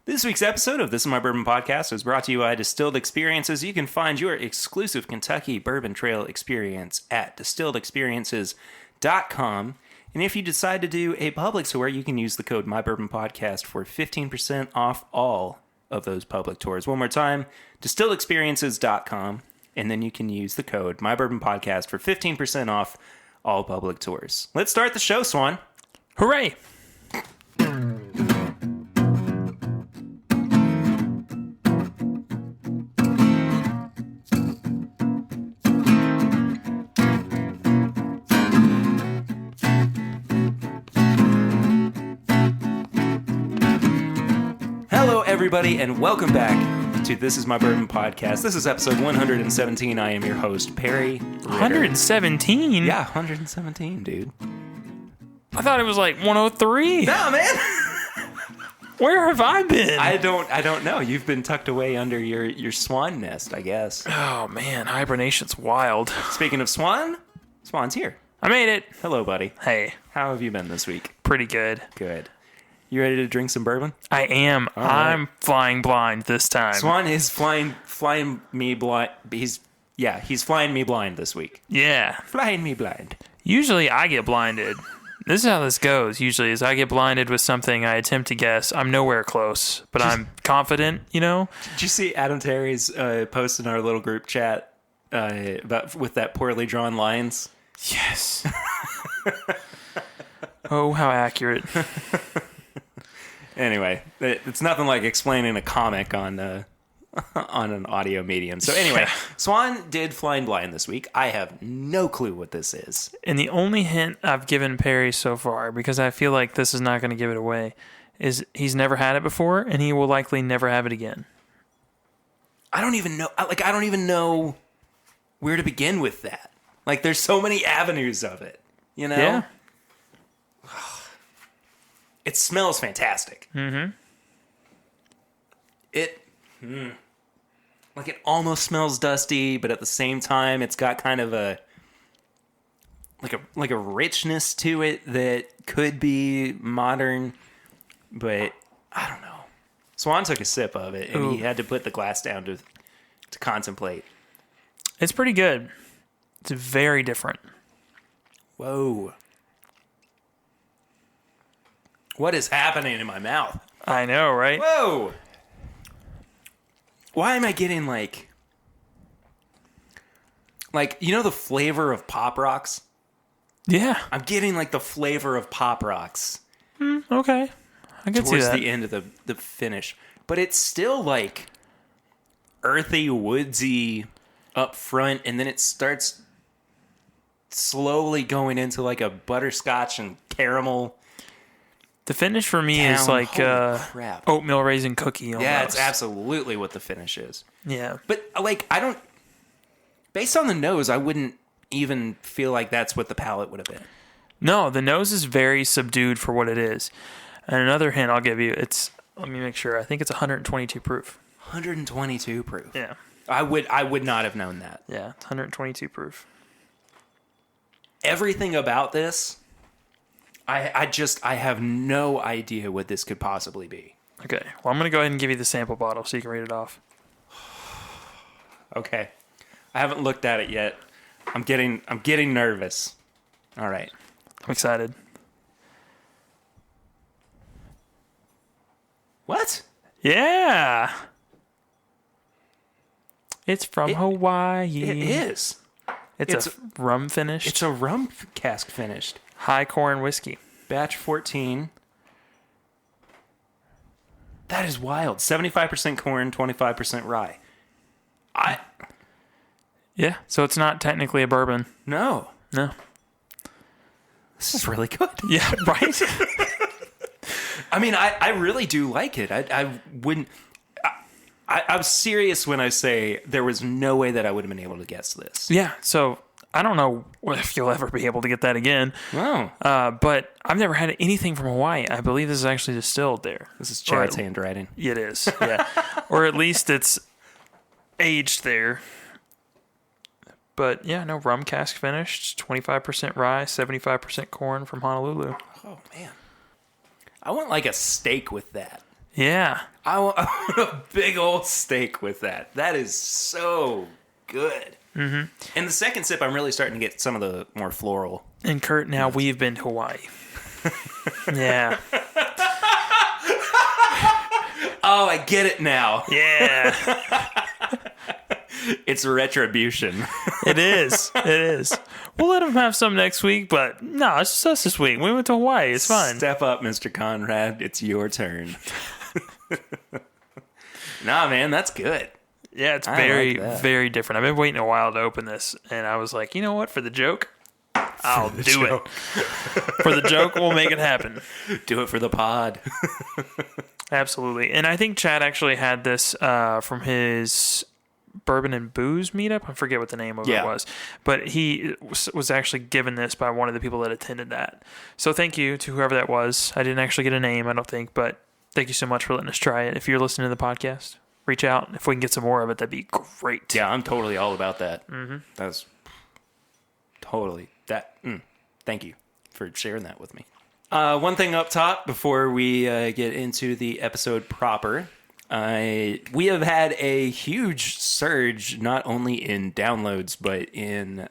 This week's episode of This Is My Bourbon Podcast is brought to you by Distilled Experiences. You can find your exclusive Kentucky Bourbon Trail experience at distilledexperiences.com. And if you decide to do a public tour, you can use the code MyBourbonPodcast for 15% off all of those public tours. One more time, distilledexperiences.com, and then you can use the code MyBourbonPodcast for 15% off all public tours. Let's start the show, Swan. Hooray! Hello, everybody, and welcome back to This Is My Bourbon Podcast. This is episode 117. I am your host, Perry Ritter. 117? Yeah, 117, dude. I thought it was like 103. No, man. Where have I been? I don't know. You've been tucked away under your swan nest, I guess. Oh, man. Hibernation's wild. Speaking of Swan, Swan's here. I made it. Hello, buddy. Hey. How have you been this week? Pretty good. Good. You ready to drink some bourbon? I am. right. I'm flying blind this time. Swan is flying me blind. He's flying me blind this week. Yeah. Flying me blind. Usually I get blinded. This is how this goes. Usually is I get blinded with something, I attempt to guess. I'm nowhere close, but I'm confident, you know? Did you see Adam Terry's post in our little group chat with that poorly drawn lines? Yes. Oh, how accurate. Anyway, it's nothing like explaining a comic on an audio medium. So anyway, Swan did Flying Blind this week. I have no clue what this is. And the only hint I've given Perry so far, because I feel like this is not going to give it away, is he's never had it before, and he will likely never have it again. I don't even know. I don't even know where to begin with that. Like, there's so many avenues of it. You know? Yeah. It smells fantastic. Mm-hmm. It almost smells dusty, but at the same time, it's got kind of a richness to it that could be modern, but I don't know. Swan took a sip of it, and he had to put the glass down to contemplate. It's pretty good. It's very different. Whoa. What is happening in my mouth? I know, right? Whoa! Why am I getting like you know the flavor of Pop Rocks? Yeah. I'm getting like the flavor of Pop Rocks Okay. I can see towards that. the end of the finish. But it's still like earthy, woodsy up front, and then it starts slowly going into like a butterscotch and caramel. The finish for me Down. is like Holy crap. oatmeal raisin cookie almost. Yeah, it's absolutely what the finish is. Yeah. But based on the nose, I wouldn't even feel like that's what the palate would have been. No, the nose is very subdued for what it is. And another hint I'll give you, let me make sure, I think it's 122 proof. 122 proof. Yeah. I would not have known that. Yeah, it's 122 proof. Everything about this, I have no idea what this could possibly be. Okay, well, I'm going to go ahead and give you the sample bottle so you can read it off. Okay. I haven't looked at it yet. I'm getting nervous. All right. I'm excited. What? Yeah! It's from Hawaii. It is. It's a rum finished. It's a rum cask finished. High corn whiskey. Batch 14. That is wild. 75% corn, 25% rye. Yeah, so it's not technically a bourbon. No. No. This is really good. Yeah, right? I mean, I really do like it. I wouldn't... I'm serious when I say there was no way that I would have been able to guess this. Yeah, so I don't know if you'll ever be able to get that again. Oh. But I've never had anything from Hawaii. I believe this is actually distilled there. This is Chad's handwriting. It is, yeah. Or at least it's aged there. But yeah, no, rum cask finished, 25% rye, 75% corn from Honolulu. Oh, man. I want like a steak with that. Yeah. I want a big old steak with that. That is so good. Mm-hmm. And the second sip, I'm really starting to get some of the more floral. And Kurt, now we've been to Hawaii. Yeah. Oh, I get it now. Yeah. It's retribution. It is. It is. We'll let him have some next week, but no, it's just us this week. We went to Hawaii. It's fine. Step up, Mr. Conrad. It's your turn. Nah, man, that's good. Yeah, it's very, very different. I've been waiting a while to open this, and I was like, you know what? For the joke, I'll do it. For the joke, we'll make it happen. Do it for the pod. Absolutely. And I think Chad actually had this from his Bourbon and Booze meetup. I forget what the name of it was. But he was actually given this by one of the people that attended that. So thank you to whoever that was. I didn't actually get a name, I don't think, but thank you so much for letting us try it. If you're listening to the podcast, reach out. If we can get some more of it, that'd be great. Yeah, I'm totally all about that. Mm-hmm. That's totally that. Thank you for sharing that with me. One thing up top before we get into the episode proper. We have had a huge surge, not only in downloads, but in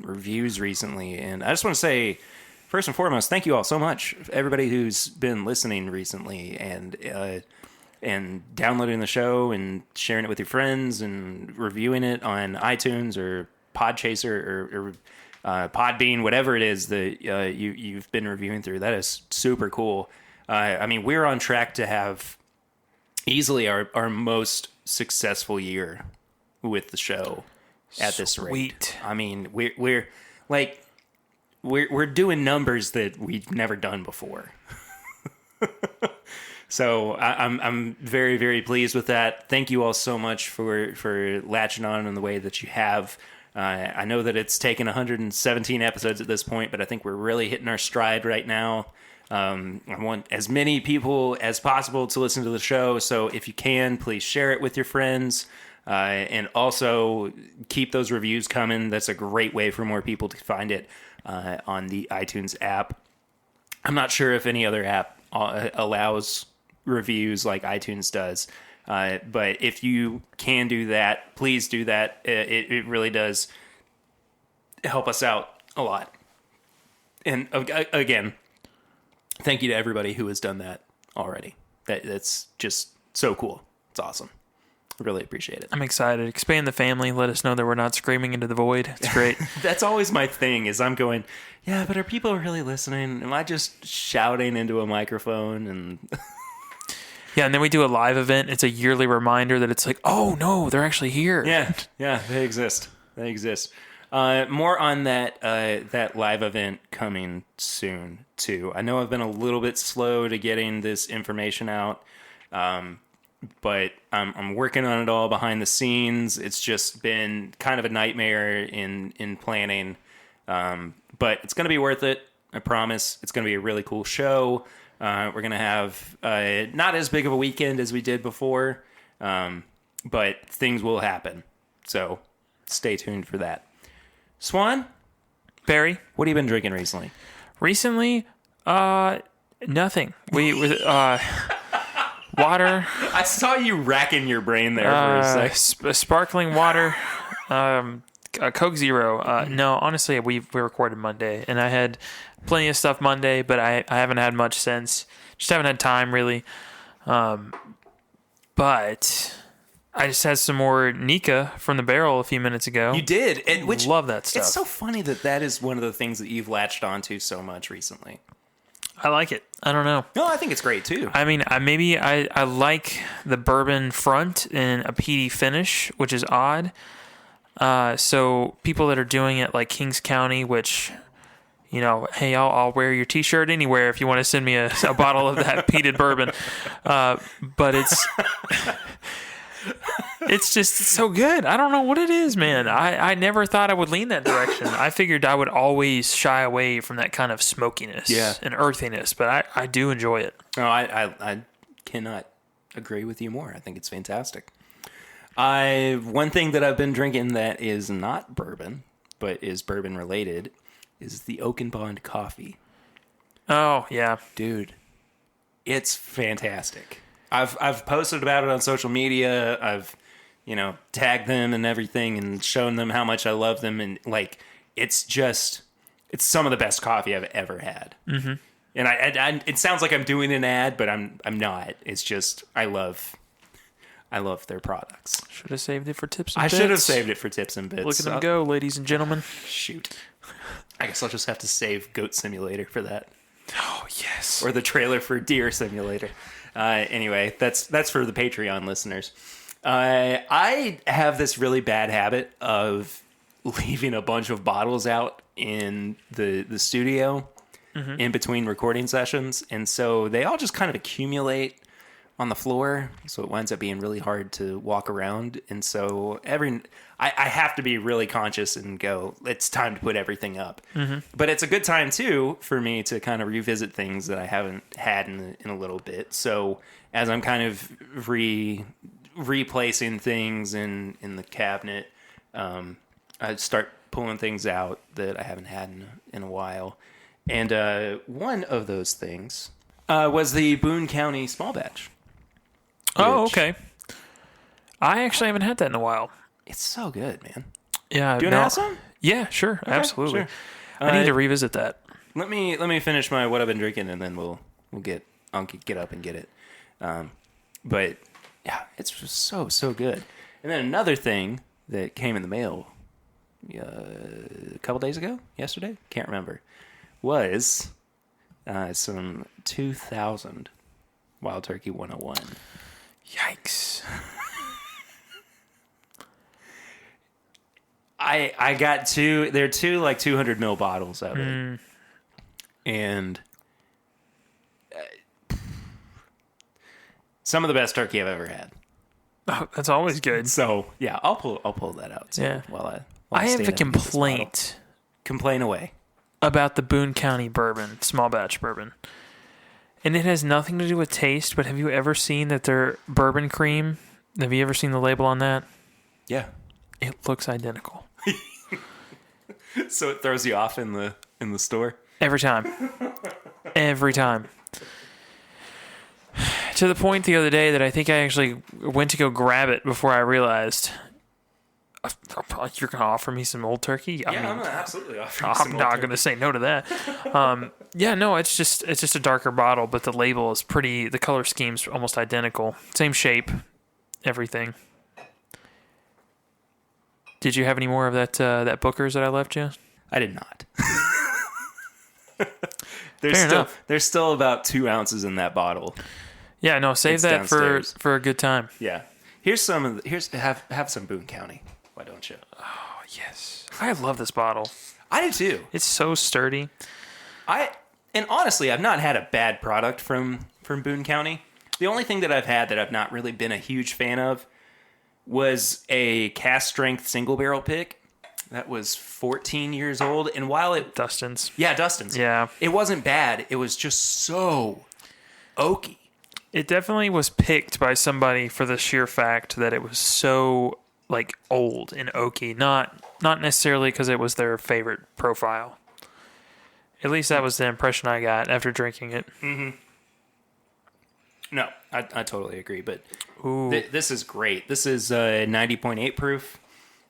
reviews recently. And I just want to say, first and foremost, thank you all so much. Everybody who's been listening recently and downloading the show and sharing it with your friends and reviewing it on iTunes or Podchaser or Podbean, whatever it is that you've been reviewing through. That is super cool. I mean, we're on track to have easily our most successful year with the show at this rate. I mean, we're doing numbers that we've never done before. So I'm very, very pleased with that. Thank you all so much for latching on in the way that you have. I know that it's taken 117 episodes at this point, but I think we're really hitting our stride right now. I want as many people as possible to listen to the show. So if you can, please share it with your friends. And also keep those reviews coming. That's a great way for more people to find it on the iTunes app. I'm not sure if any other app allows reviews like iTunes does. But if you can do that, please do that. It really does help us out a lot. And again, thank you to everybody who has done that already. That's just so cool. It's awesome. I really appreciate it. I'm excited. Expand the family. Let us know that we're not screaming into the void. It's great. That's always my thing is I'm going, yeah, but are people really listening? Am I just shouting into a microphone? And yeah, and then we do a live event. It's a yearly reminder that it's like, oh, no, they're actually here. Yeah, they exist. More on that live event coming soon, too. I know I've been a little bit slow to getting this information out, but I'm working on it all behind the scenes. It's just been kind of a nightmare in planning, but it's going to be worth it. I promise. It's going to be a really cool show. We're going to have not as big of a weekend as we did before, but things will happen. So stay tuned for that. Swan? Barry? What have you been drinking recently? Recently? Nothing. Water. I saw you racking your brain there for a sec. Sparkling water. Coke Zero. No, honestly, we recorded Monday, and I had plenty of stuff Monday, but I haven't had much since. Just haven't had time, really. But I just had some more Nika from the barrel a few minutes ago. You did. Which love that stuff. It's so funny that is one of the things that you've latched onto so much recently. I like it. I don't know. No, I think it's great, too. I mean, I like the bourbon front and a peaty finish, which is odd. So people that are doing it like Kings County, which, you know, hey, I'll wear your T-shirt anywhere if you want to send me a bottle of that peated bourbon. But it's just so good. I don't know what it is, man. I never thought I would lean that direction. I figured I would always shy away from that kind of smokiness and earthiness, but I do enjoy it. No, I cannot agree with you more. I think it's fantastic. One thing that I've been drinking that is not bourbon, but is bourbon related, is the Oak and Bond coffee. Oh, yeah. Dude, it's fantastic. I've posted about it on social media. I've tagged them and everything and shown them how much I love them, and like it's some of the best coffee I've ever had. Mm-hmm. And I it sounds like I'm doing an ad, but I'm not. It's just I love their products. Should have saved it for tips and bits. I should have saved it for tips and bits. Look at them go, ladies and gentlemen. Shoot. I guess I'll just have to save Goat Simulator for that. Oh, yes. Or the trailer for Deer Simulator. Anyway, that's for the Patreon listeners. I have this really bad habit of leaving a bunch of bottles out in the studio in between recording sessions. And so they all just kind of accumulate on the floor. So it winds up being really hard to walk around. And so I have to be really conscious and go, it's time to put everything up. Mm-hmm. But it's a good time, too, for me to kind of revisit things that I haven't had in a little bit. So as I'm kind of replacing things in the cabinet, I start pulling things out that I haven't had in a while. And one of those things was the Boone County Small Batch. Oh, okay. I actually haven't had that in a while. It's so good, man. Yeah. Do you want to have some? Yeah, sure. Okay, absolutely. Sure. I need to revisit that. Let me finish what I've been drinking, and then I'll get up and get it. But yeah, it's just so good. And then another thing that came in the mail a couple days ago, yesterday, can't remember, was some 2000 Wild Turkey 101. Yikes. I got two. They're two like 200 ml bottles of it, and some of the best turkey I've ever had. Oh, that's always good. So yeah, I'll pull that out. So yeah. While I have a complaint. Complain away about the Boone County bourbon, small batch bourbon, and it has nothing to do with taste. But have you ever seen that their bourbon cream? Have you ever seen the label on that? Yeah, it looks identical. So it throws you off in the store every time. To the point the other day that I think I actually went to go grab it before I realized you're going to offer me some old turkey. I'm going to absolutely offer you I'm some not going to say no to that. Yeah, no, it's just a darker bottle, but the label is pretty. The color scheme's almost identical, same shape, everything. Did you have any more of that Booker's that I left you? I did not. Enough. There's still about 2 ounces in that bottle. Yeah, no, save that for a good time. Yeah. Have some Boone County. Why don't you? Oh, yes. I love this bottle. I do too. It's so sturdy. And honestly, I've not had a bad product from Boone County. The only thing that I've had that I've not really been a huge fan of was a cast strength single barrel pick that was 14 years old. And while Dustin's. Yeah, Dustin's. Yeah. It wasn't bad. It was just so oaky. It definitely was picked by somebody for the sheer fact that it was so like old and oaky. Not necessarily because it was their favorite profile. At least that was the impression I got after drinking it. Mm-hmm. No, I totally agree. But this is great. This is 90.8 proof.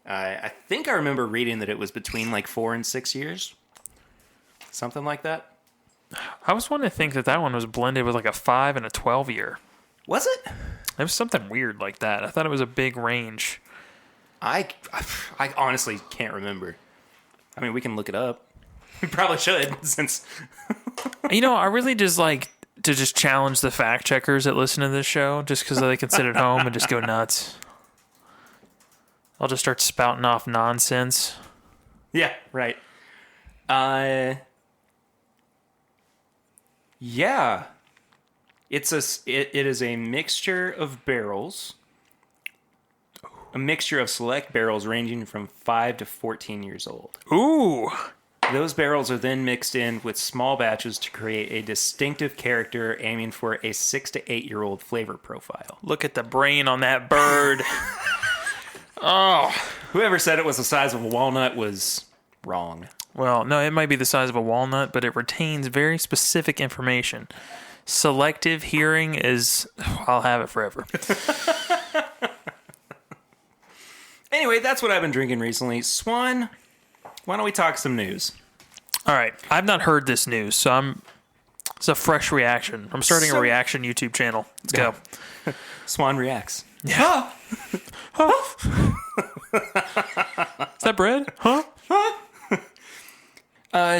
I think I remember reading that it was between like 4 and 6 years. Something like that. I was wanting to think that one was blended with like a 5 and a 12 year. Was it? It was something weird like that. I thought it was a big range. I honestly can't remember. I mean, we can look it up. We probably should, since... I really just like to just challenge the fact checkers that listen to this show, just because they can sit at home and just go nuts. I'll just start spouting off nonsense. Yeah, right. Yeah. It is a mixture of barrels. A mixture of select barrels ranging from 5 to 14 years old. Ooh. Those barrels are then mixed in with small batches to create a distinctive character aiming for a 6 to 8 year old flavor profile. Look at the brain on that bird. Oh. Whoever said it was the size of a walnut was wrong. Well, no, it might be the size of a walnut, but it retains very specific information. selective hearing is, I'll have it forever. Anyway, that's what I've been drinking recently. Swan, why don't we talk some news? All right. I've not heard this news, so it's a fresh reaction. I'm starting a reaction YouTube channel. Let's go. Swan reacts. Yeah. Huh? Is that bread? Huh?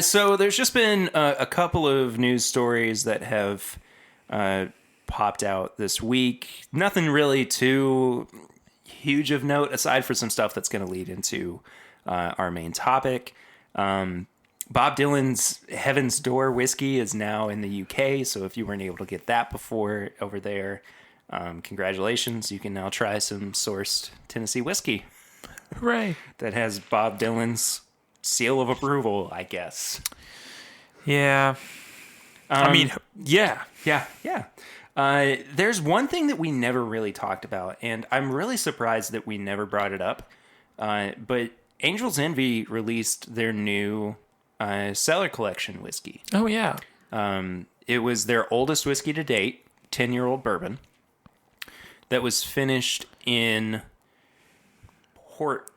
So there's just been a couple of news stories that have popped out this week. Nothing really too huge of note, aside for some stuff that's going to lead into our main topic. Bob Dylan's Heaven's Door whiskey is now in the UK, so if you weren't able to get that before over there, congratulations. You can now try some sourced Tennessee whiskey. Hooray. That has Bob Dylan's seal of approval, I guess. Yeah. I mean, yeah. Yeah. There's one thing that we never really talked about, and I'm really surprised that we never brought it up. But Angel's Envy released their new cellar collection whiskey. Oh, yeah. It was their oldest whiskey to date, 10-year-old bourbon, that was finished in port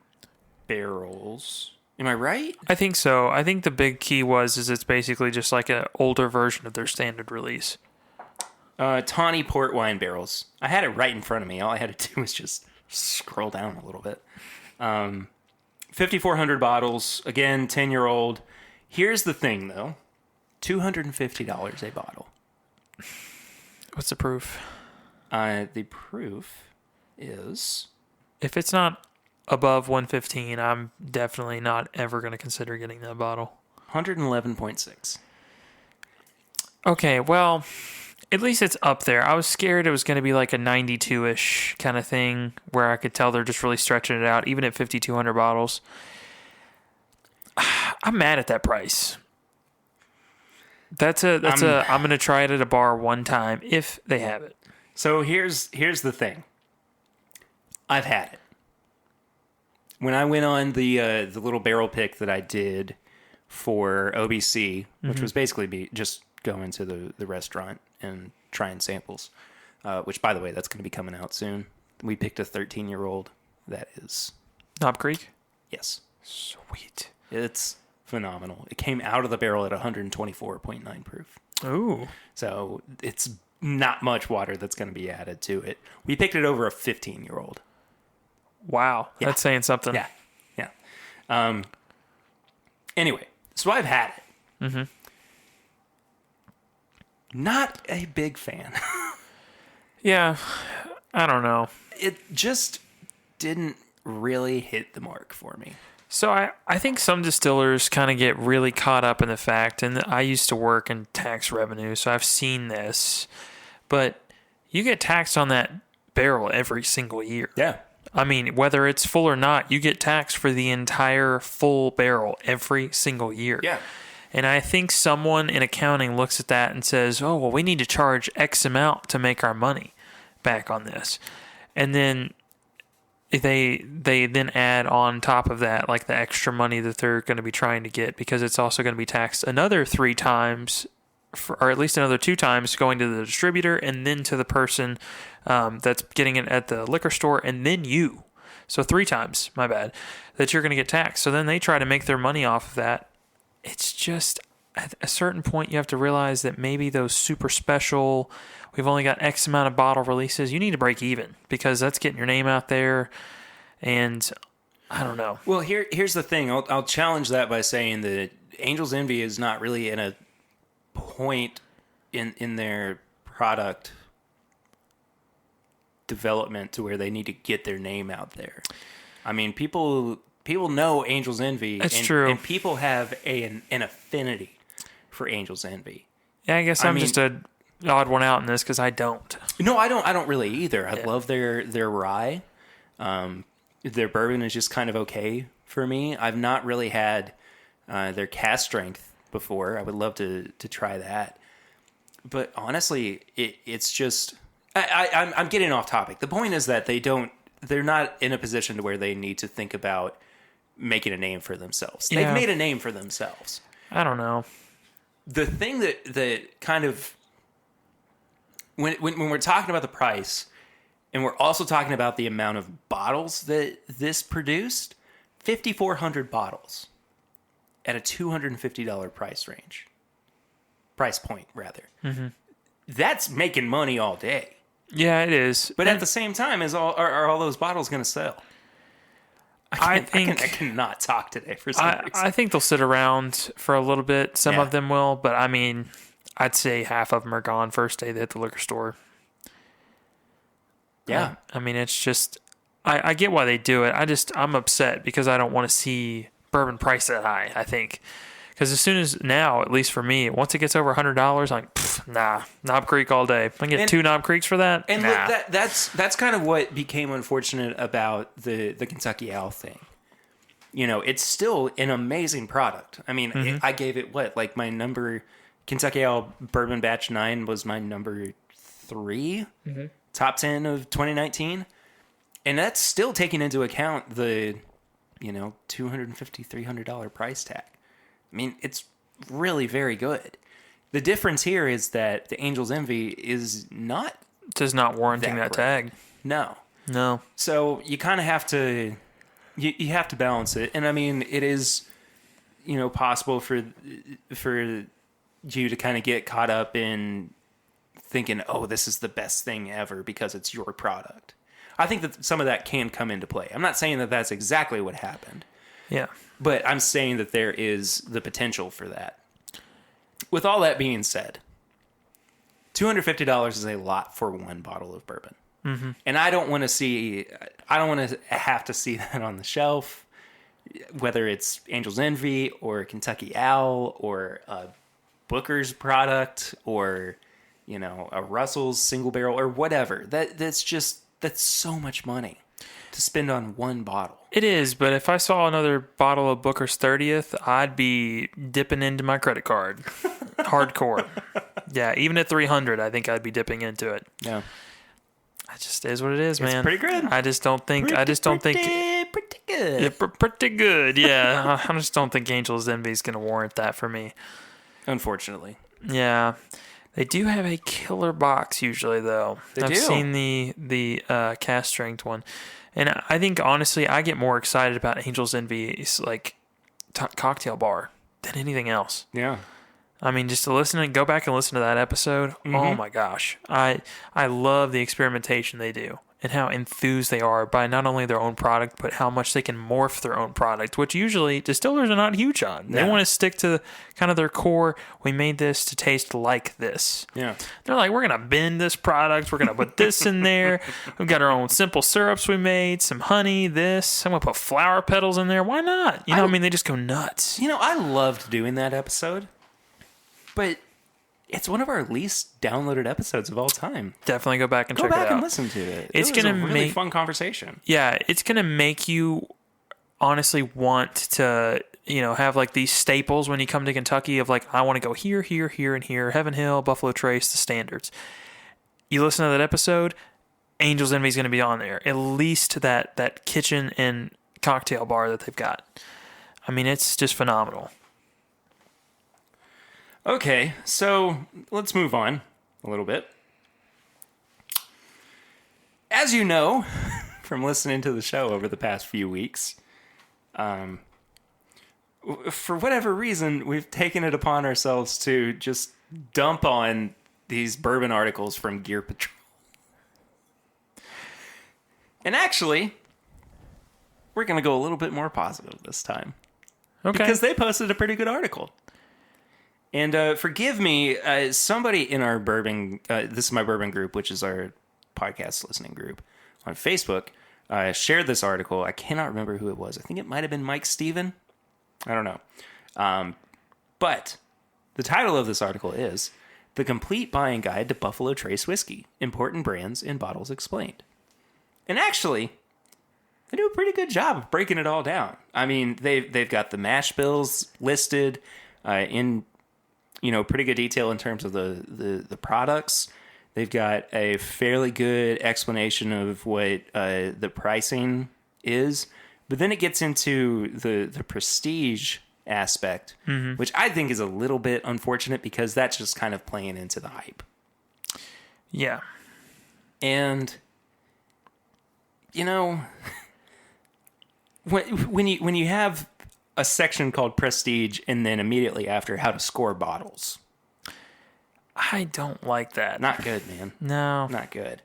barrels. Am I right? I think so. I think the big key is it's basically just like an older version of their standard release. Tawny port wine barrels. I had it right in front of me. All I had to do was just scroll down a little bit. 5,400 bottles. Again, 10-year-old. Here's the thing, though. $250 a bottle. What's the proof? The proof is... If it's not above 115, I'm definitely not ever going to consider getting that bottle. 111.6. Okay, well, at least it's up there. I was scared it was going to be like a 92-ish kind of thing where I could tell they're just really stretching it out, even at 5,200 bottles. I'm mad at that price. I'm going to try it at a bar one time if they have it. So here's the thing. I've had it. When I went on the little barrel pick that I did for OBC, which was basically me just going to the restaurant and trying samples, which, by the way, that's going to be coming out soon. We picked a 13-year-old. That is... Knob Creek? Yes. Sweet. It's phenomenal. It came out of the barrel at 124.9 proof. Ooh. So it's not much water that's going to be added to it. We picked it over a 15-year-old. Wow. Yeah. That's saying something. Yeah. Anyway, so I've had it. Mm-hmm. Not a big fan. Yeah. I don't know. It just didn't really hit the mark for me. So I think some distillers kind of get really caught up in the fact, and I used to work in tax revenue, so I've seen this, but you get taxed on that barrel every single year. Yeah. I mean, whether it's full or not, you get taxed for the entire full barrel every single year. Yeah. And I think someone in accounting looks at that and says, oh, well, we need to charge X amount to make our money back on this. And then they then add on top of that, like the extra money that they're going to be trying to get, because it's also going to be taxed another 3 times, or at least another 2 times, going to the distributor and then to the person that's getting it at the liquor store, and then you. So 3 times, my bad, that you're going to get taxed. So then they try to make their money off of that. It's just, at a certain point, you have to realize that maybe those super special, we've only got X amount of bottle releases, you need to break even, because that's getting your name out there. And I don't know. Well, here's the thing. I'll challenge that by saying that Angel's Envy is not really in a point in their product development to where they need to get their name out there. I mean, people know Angel's Envy. That's true. And people have an affinity for Angel's Envy. Yeah, I guess I'm just an odd one out in this because I don't. No, I don't really either. I love their rye. Their bourbon is just kind of okay for me. I've not really had their cask strength before. I would love to try that. But honestly, it's just... I'm getting off topic. The point is that they're not in a position to where they need to think about making a name for themselves. Yeah. They've made a name for themselves. I don't know. The thing that kind of when we're talking about the price, and we're also talking about the amount of bottles that this produced, 5,400 bottles at a $250 price point, rather. Mm-hmm. That's making money all day. Yeah, it is. But at the same time, are all those bottles going to sell? I cannot talk today for some reason. I think they'll sit around for a little bit. Some of them will, but I mean, I'd say half of them are gone first day they hit the liquor store. Yeah. I mean, it's just, I get why they do it. I'm upset because I don't want to see bourbon priced that high, I think. Because as soon as now, at least for me, once it gets over $100, I'm like, nah, Knob Creek all day. I can get 2 Knob Creeks for that. And look, that's kind of what became unfortunate about the Kentucky Owl thing. You know, it's still an amazing product. I mean, I gave it my number, Kentucky Owl Bourbon Batch 9 was my number 3 top 10 of 2019. And that's still taking into account the, $250, $300 price tag. I mean, it's really very good. The difference here is that the Angel's Envy is not... Does not warranting that tag. No. No. So you kind of have to... You have to balance it. And I mean, it is, possible for you to kind of get caught up in thinking, oh, this is the best thing ever because it's your product. I think that some of that can come into play. I'm not saying that that's exactly what happened. Yeah. But I'm saying that there is the potential for that. With all that being said, $250 is a lot for one bottle of bourbon. Mm-hmm. And I don't want to have to see that on the shelf, whether it's Angel's Envy or Kentucky Owl or a Booker's product or, a Russell's single barrel or whatever. That's so much money to spend on one bottle. It is, but if I saw another bottle of Booker's 30th, I'd be dipping into my credit card. Hardcore. Yeah, even at 300, I think I'd be dipping into it. Yeah. It just is what it is, man. It's pretty good. I just don't think pretty good. Yeah, pretty good. Yeah. I just don't think Angel's Envy is going to warrant that for me. Unfortunately. Yeah. They do have a killer box usually, though. I've seen the cast strength one. And I think, honestly, I get more excited about Angel's Envy's cocktail bar than anything else. Yeah. I mean, just to go back and listen to that episode. Mm-hmm. Oh my gosh. I love the experimentation they do and how enthused they are by not only their own product, but how much they can morph their own product, which usually distillers are not huge on. They want to stick to kind of their core. We made this to taste like this. Yeah. They're like, we're going to bend this product. We're going to put this in there. We've got our own simple syrups we made, some honey, this. I'm going to put flower petals in there. Why not? They just go nuts. I loved doing that episode. But it's one of our least downloaded episodes of all time. Definitely go back and check it out. Go back and listen to it. It's going to be a really fun conversation. Yeah, it's going to make you honestly want to, have like these staples when you come to Kentucky of like, I want to go here, here, here, and here. Heaven Hill, Buffalo Trace, the standards. You listen to that episode, Angel's Envy is going to be on there. At least that kitchen and cocktail bar that they've got. I mean, it's just phenomenal. Okay, so let's move on a little bit. As you know, from listening to the show over the past few weeks, for whatever reason, we've taken it upon ourselves to just dump on these bourbon articles from Gear Patrol. And actually, we're going to go a little bit more positive this time. Okay. Because they posted a pretty good article. And forgive me, somebody in our bourbon, this is my bourbon group, which is our podcast listening group on Facebook, shared this article. I cannot remember who it was. I think it might have been Mike Steven. I don't know. But the title of this article is The Complete Buying Guide to Buffalo Trace Whiskey, Important Brands and Bottles Explained. And actually, they do a pretty good job of breaking it all down. I mean, they've got the mash bills listed in pretty good detail in terms of the products. They've got a fairly good explanation of what the pricing is. But then it gets into the prestige aspect, which I think is a little bit unfortunate because that's just kind of playing into the hype. Yeah. And, you know, when you have a section called Prestige and then immediately after how to score bottles. I don't like that. Not good, man. No. Not good.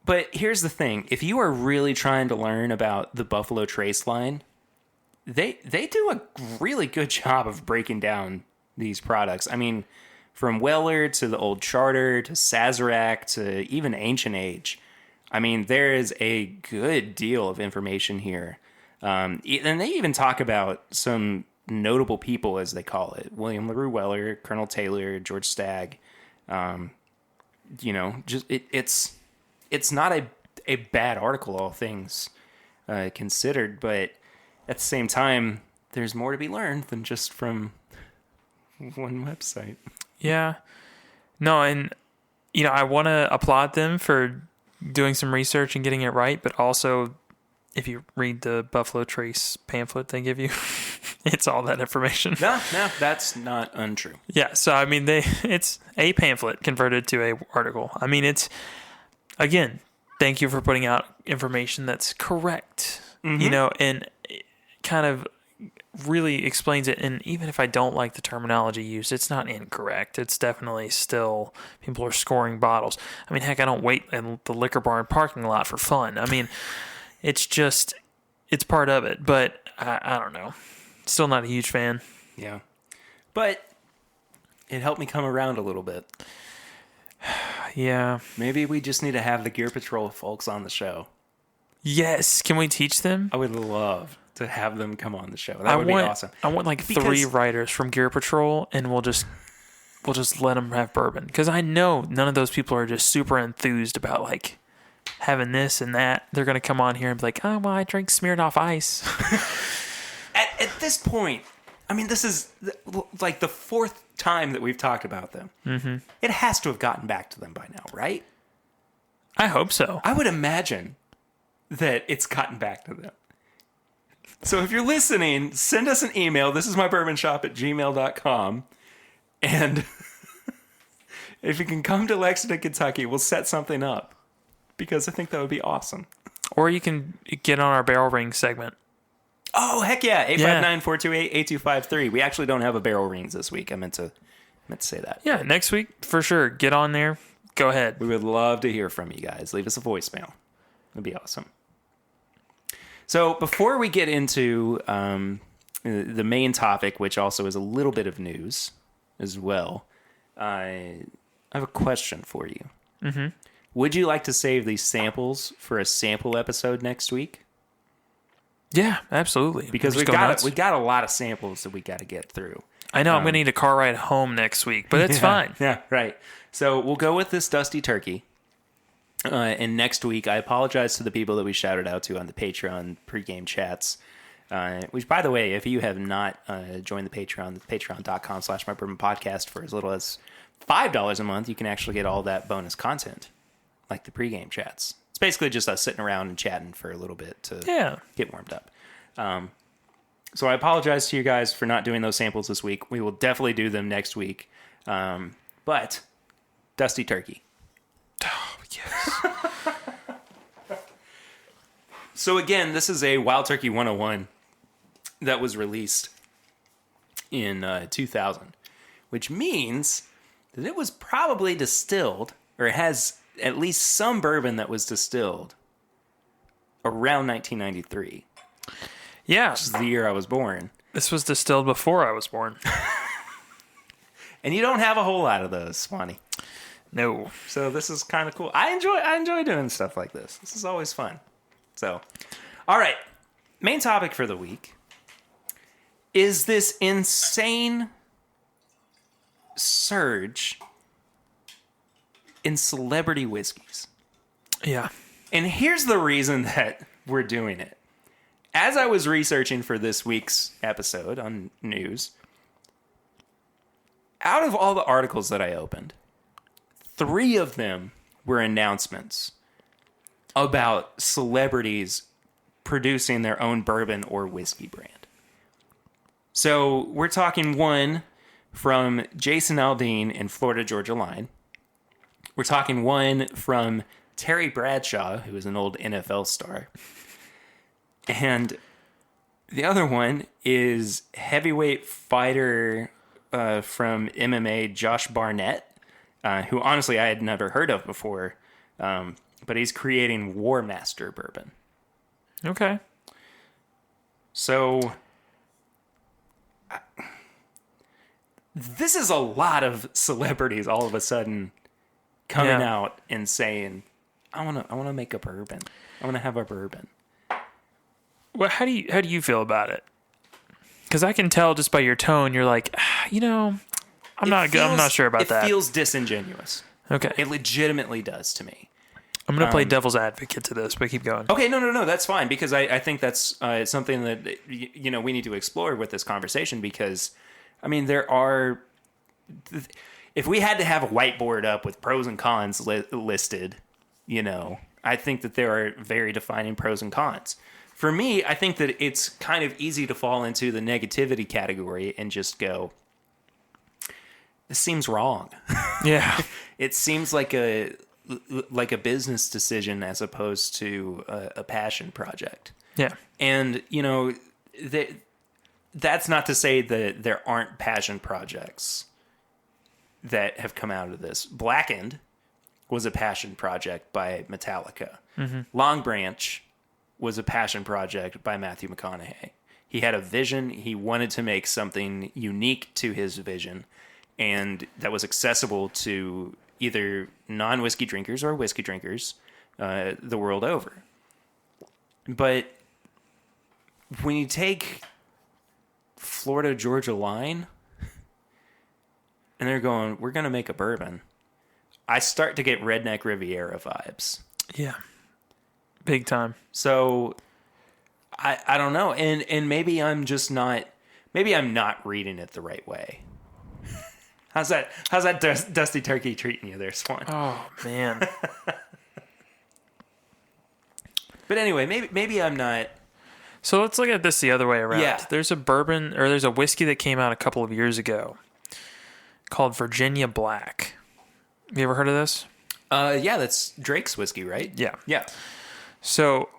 But here's the thing. If you are really trying to learn about the Buffalo Trace line, they do a really good job of breaking down these products. I mean, from Weller to the Old Charter to Sazerac to even Ancient Age. I mean, there is a good deal of information here. And they even talk about some notable people, as they call it. William LaRue Weller, Colonel Taylor, George Stagg. Just it's not a bad article, all things considered, but at the same time, there's more to be learned than just from one website. Yeah. No, and, I want to applaud them for doing some research and getting it right, but also, if you read the Buffalo Trace pamphlet they give you, it's all that information. No, that's not untrue. Yeah, so, I mean, it's a pamphlet converted to a article. I mean, it's, again, thank you for putting out information that's correct, and it kind of really explains it. And even if I don't like the terminology used, it's not incorrect. It's definitely still, people are scoring bottles. I mean, heck, I don't wait in the liquor barn parking lot for fun. I mean, it's part of it, but I don't know. Still not a huge fan. Yeah. But it helped me come around a little bit. Yeah. Maybe we just need to have the Gear Patrol folks on the show. Yes. Can we teach them? I would love to have them come on the show. That would be awesome. I want like 3 writers from Gear Patrol, and we'll just let them have bourbon. Because I know none of those people are just super enthused about like having this and that. They're going to come on here and be like, oh, well, I drank Smirnoff Ice. At this point, I mean, this is like the 4th time that we've talked about them. Mm-hmm. It has to have gotten back to them by now, right? I hope so. I would imagine that it's gotten back to them. So if you're listening, send us an email. This is mybourbonshop@gmail.com. And if you can come to Lexington, Kentucky, we'll set something up. Because I think that would be awesome. Or you can get on our barrel ring segment. Oh, heck yeah. 859-428-8253. We actually don't have a barrel rings this week. I meant to say that. Yeah, next week, for sure. Get on there. Go ahead. We would love to hear from you guys. Leave us a voicemail. It'd be awesome. So before we get into the main topic, which also is a little bit of news as well, I have a question for you. Mm-hmm. Would you like to save these samples for a sample episode next week? Yeah, absolutely. Because we got a lot of samples that we got to get through. I know I'm going to need a car ride home next week, but it's fine. Yeah, right. So we'll go with this Dusty Turkey. And next week, I apologize to the people that we shouted out to on the Patreon pregame chats. Which, by the way, if you have not joined the Patreon, patreon.com/mybourbonpodcast for as little as $5 a month, you can actually get all that bonus content, like the pregame chats. It's basically just us sitting around and chatting for a little bit to get warmed up. So I apologize to you guys for not doing those samples this week. We will definitely do them next week. But Dusty Turkey. Oh, yes. So again, this is a Wild Turkey 101 that was released in 2000, which means that it was probably distilled, or it has at least some bourbon that was distilled around 1993. Yeah. Which is the year I was born. This was distilled before I was born. And you don't have a whole lot of those, Swanee. No. So this is kind of cool. I enjoy doing stuff like this. This is always fun. So, all right. Main topic for the week is this insane surge in celebrity whiskeys. Yeah. And here's the reason that we're doing it. As I was researching for this week's episode on news, out of all the articles that I opened, 3 of them were announcements about celebrities producing their own bourbon or whiskey brand. So we're talking one from Jason Aldean and Florida Georgia Line, We're talking one from Terry Bradshaw, who is an old NFL star. And the other one is heavyweight fighter from MMA, Josh Barnett, who honestly I had never heard of before. But he's creating War Master bourbon. Okay. So this is a lot of celebrities all of a sudden coming out and saying, I want to make a bourbon. I want to have a bourbon. Well, how do you feel about it? Because I can tell just by your tone, you're like, I'm not sure about that. It feels disingenuous. Okay. It legitimately does to me. I'm going to play devil's advocate to this, but keep going. Okay, no, that's fine, because I think that's something that, we need to explore with this conversation, because, I mean, there are... If we had to have a whiteboard up with pros and cons listed, I think that there are very defining pros and cons. For me, I think that it's kind of easy to fall into the negativity category and just go, this seems wrong. Yeah. It seems like a business decision as opposed to a passion project. Yeah. And, that's not to say that there aren't passion projects that have come out of this. Blackened was a passion project by Metallica. Mm-hmm. Long Branch was a passion project by Matthew McConaughey. He had a vision. He wanted to make something unique to his vision, and that was accessible to either non-whiskey drinkers or whiskey drinkers the world over. But when you take Florida Georgia Line and they're going, we're going to make a bourbon, I start to get Redneck Riviera vibes. Yeah. Big time. So I don't know. And maybe I'm just not, maybe I'm not reading it the right way. How's that Dusty Turkey treating you there, Swan? Oh, man. But anyway, maybe I'm not. So let's look at this the other way around. Yeah. There's a bourbon, or there's a whiskey that came out a couple of years ago called Virginia Black. Have you ever heard of this? Yeah, that's Drake's whiskey, right? Yeah. Yeah. So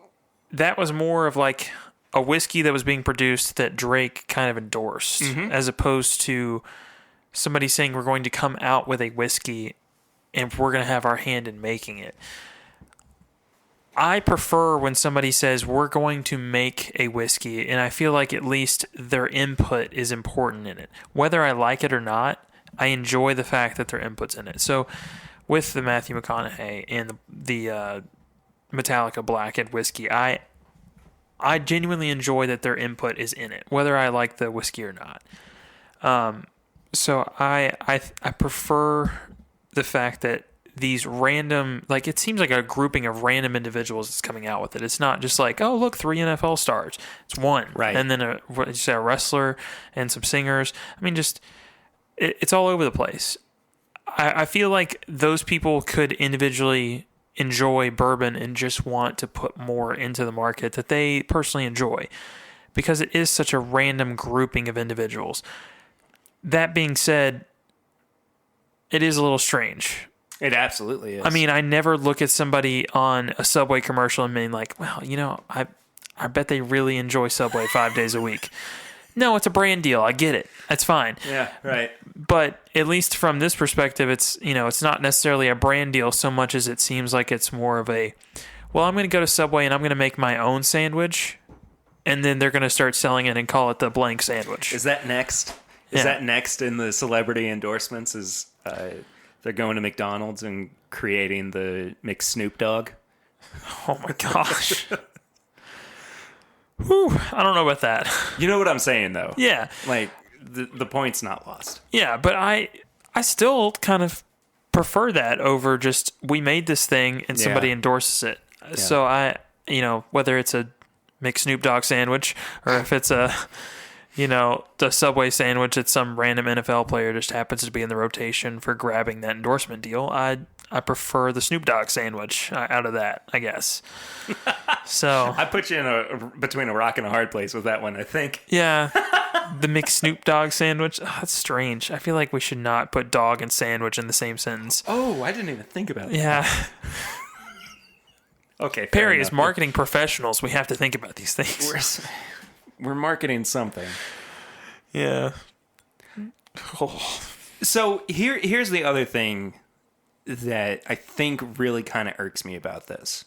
that was more of like a whiskey that was being produced that Drake kind of endorsed, as opposed to somebody saying we're going to come out with a whiskey and we're going to have our hand in making it. I prefer when somebody says we're going to make a whiskey, and I feel like at least their input is important in it. Whether I like it or not, I enjoy the fact that their input's in it. So with the Matthew McConaughey and the Metallica Blackened whiskey, I genuinely enjoy that their input is in it, whether I like the whiskey or not. So I prefer the fact that these random, like, it seems like a grouping of random individuals that's coming out with it. It's not just like, oh, look, 3 NFL stars. It's one. Right. And then a wrestler and some singers. I mean, just, it's all over the place. I feel like those people could individually enjoy bourbon and just want to put more into the market that they personally enjoy, because it is such a random grouping of individuals. That being said, it is a little strange. It absolutely is. I mean, I never look at somebody on a Subway commercial and being like, well, I bet they really enjoy Subway 5 days a week. No, it's a brand deal. I get it. That's fine. Yeah, right. But at least from this perspective, it's not necessarily a brand deal so much as it seems like it's more of a, well, I'm going to go to Subway and I'm going to make my own sandwich, and then they're going to start selling it and call it the blank sandwich. Is that next? Is that next in the celebrity endorsements? Is they're going to McDonald's and creating the McSnoop Dogg? Oh my gosh. Whew, I don't know about that. You know what I'm saying, though? Yeah. Like, the point's not lost. Yeah, but I still kind of prefer that over just, we made this thing and somebody endorses it. Yeah. So whether it's a McSnoop Dogg sandwich or if it's a, the Subway sandwich that some random NFL player just happens to be in the rotation for grabbing that endorsement deal, I I prefer the Snoop Dogg sandwich out of that, I guess. So I put you in between a rock and a hard place with that one, I think. Yeah. The mixed Snoop Dogg sandwich. Oh, that's strange. I feel like we should not put dog and sandwich in the same sentence. Oh, I didn't even think about that. Yeah. Okay, Perry, as marketing professionals, we have to think about these things. We're marketing something. Yeah. Oh. So here's the other thing that I think really kind of irks me about this.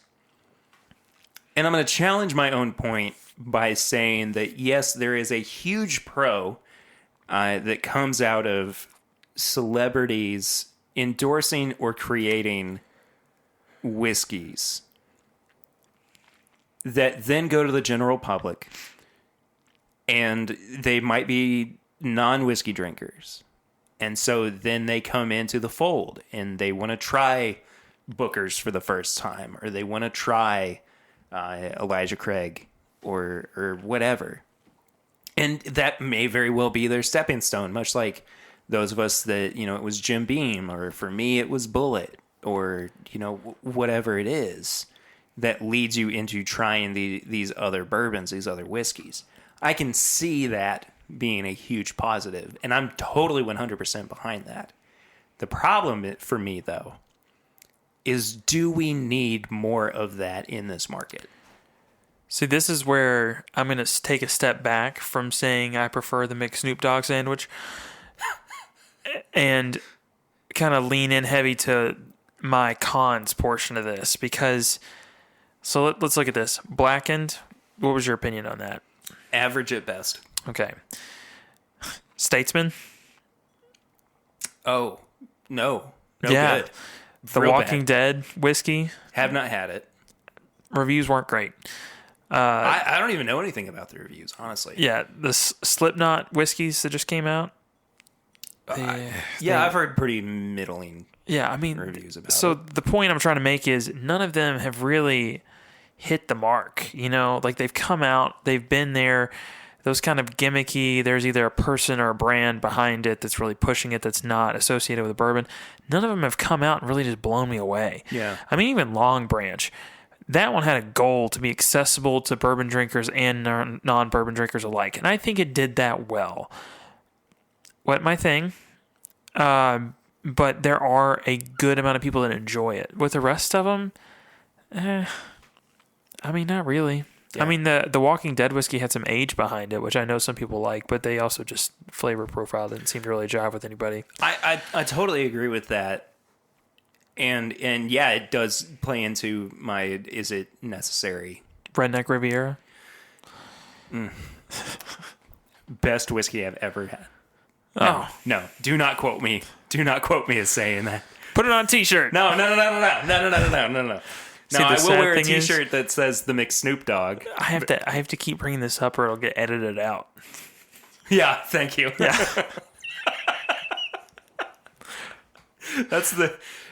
And I'm going to challenge my own point by saying that, yes, there is a huge pro that comes out of celebrities endorsing or creating whiskeys that then go to the general public, and they might be non-whiskey drinkers. And so then they come into the fold and they want to try Booker's for the first time, or they want to try Elijah Craig or whatever. And that may very well be their stepping stone, much like those of us that, it was Jim Beam, or for me it was Bullet, or, whatever it is that leads you into trying these other bourbons, these other whiskeys. I can see that being a huge positive, and I'm totally 100% behind that. The problem for me, though, is do we need more of that in this market? See, this is where I'm going to take a step back from saying I prefer the mixed Snoop Dogg sandwich and kind of lean in heavy to my cons portion of this, because let's look at this. Blackened, what was your opinion on that? Average at best. Okay. Statesman? Oh, no yeah. Good. The Real Walking bad. Dead whiskey? Have not had it. Reviews weren't great. I don't even know anything about the reviews, honestly. Yeah, the Slipknot whiskeys that just came out. I've heard pretty middling reviews about it. So the point I'm trying to make is none of them have really hit the mark. Like they've come out, they've been there, those kind of gimmicky, there's either a person or a brand behind it that's really pushing it that's not associated with a bourbon. None of them have come out and really just blown me away. Yeah. I mean, even Long Branch, that one had a goal to be accessible to bourbon drinkers and non-bourbon drinkers alike. And I think it did that well. What my thing? But there are a good amount of people that enjoy it. With the rest of them, not really. Yeah. I mean, the Walking Dead whiskey had some age behind it, which I know some people like, but they also just flavor profile didn't seem to really jive with anybody. I totally agree with that. And yeah, it does play into my, is it necessary? Redneck Riviera? Best whiskey I've ever had. No, do not quote me. Do not quote me as saying that. Put it on a t-shirt. No. See, I will wear a t-shirt that says the mixed Snoop Dogg. I have to keep bringing this up or it'll get edited out. Yeah, thank you. Yeah.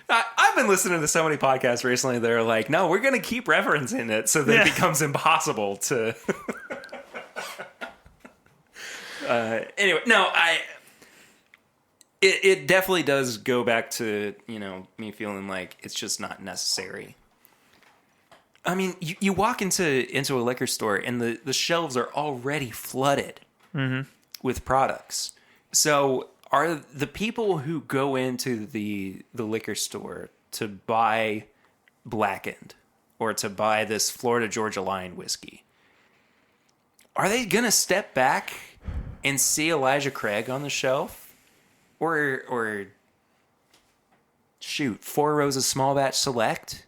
I've been listening to so many podcasts recently that are like, no, we're going to keep referencing it so that it becomes impossible to... Anyway, no, It definitely does go back to, me feeling like it's just not necessary. I mean, you walk into a liquor store and the shelves are already flooded with products. So are the people who go into the liquor store to buy Blackened or to buy this Florida Georgia Line whiskey, are they going to step back and see Elijah Craig on the shelf? Or shoot, Four Roses Small Batch Select?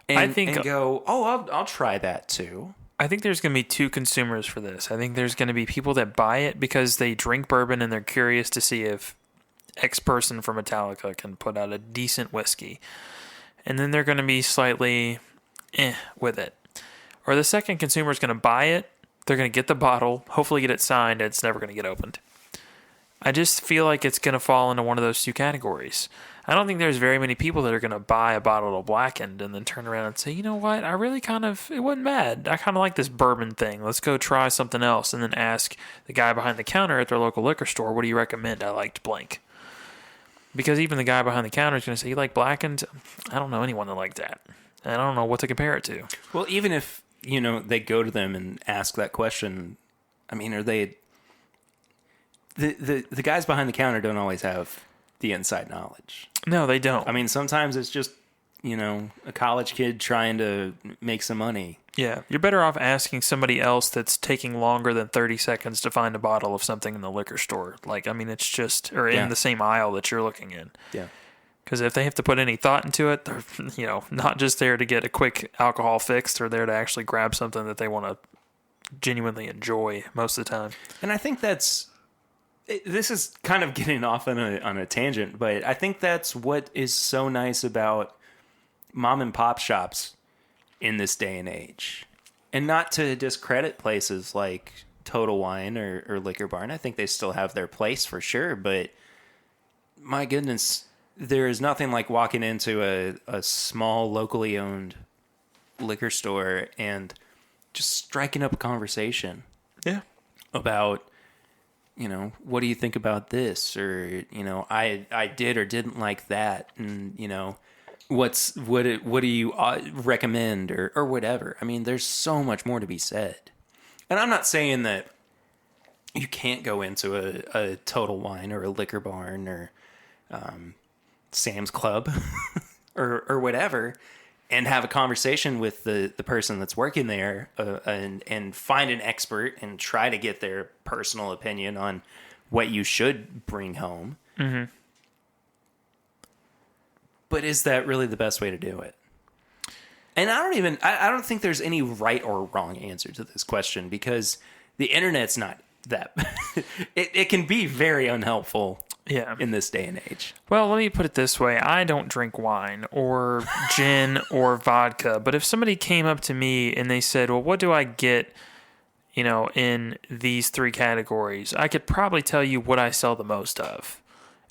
And go, I'll try that too. I think there's going to be two consumers for this. I think there's going to be people that buy it because they drink bourbon and they're curious to see if X person from Metallica can put out a decent whiskey. And then they're going to be slightly with it. Or the second consumer is going to buy it. They're going to get the bottle, hopefully get it signed, and it's never going to get opened. I just feel like it's going to fall into one of those two categories. I don't think there's very many people that are going to buy a bottle of Blackened and then turn around and say, you know what, I really it wasn't bad. I kind of like this bourbon thing. Let's go try something else. And then ask the guy behind the counter at their local liquor store, what do you recommend? I liked blank. Because even the guy behind the counter is going to say, "You like blackened?" I don't know anyone that like that. I don't know what to compare it to. Well, even if, they go to them and ask that question, I mean, are they... The guys behind the counter don't always have the inside knowledge. No, they don't. I mean, sometimes it's just, a college kid trying to make some money. Yeah, you're better off asking somebody else that's taking longer than 30 seconds to find a bottle of something in the liquor store. It's just... Or in the same aisle that you're looking in. Yeah. Because if they have to put any thought into it, they're, not just there to get a quick alcohol fix. They're there to actually grab something that they want to genuinely enjoy most of the time. And I think this is kind of getting off on a tangent, but I think that's what is so nice about mom and pop shops in this day and age. And not to discredit places like Total Wine or Liquor Barn. I think they still have their place for sure, but my goodness... There is nothing like walking into a small, locally owned liquor store and just striking up a conversation. Yeah. About, what do you think about this? Or, I did or didn't like that. And, what do you recommend or whatever. I mean, there's so much more to be said. And I'm not saying that you can't go into a Total Wine or a Liquor Barn or... Sam's Club or whatever, and have a conversation with the person that's working there and find an expert and try to get their personal opinion on what you should bring home. Mm-hmm. But is that really the best way to do it? And I don't think there's any right or wrong answer to this question, because the internet's not that. It can be very unhelpful. Yeah. In this day and age. Well, let me put it this way. I don't drink wine or gin or vodka. But if somebody came up to me and they said, well, what do I get, in these three categories? I could probably tell you what I sell the most of,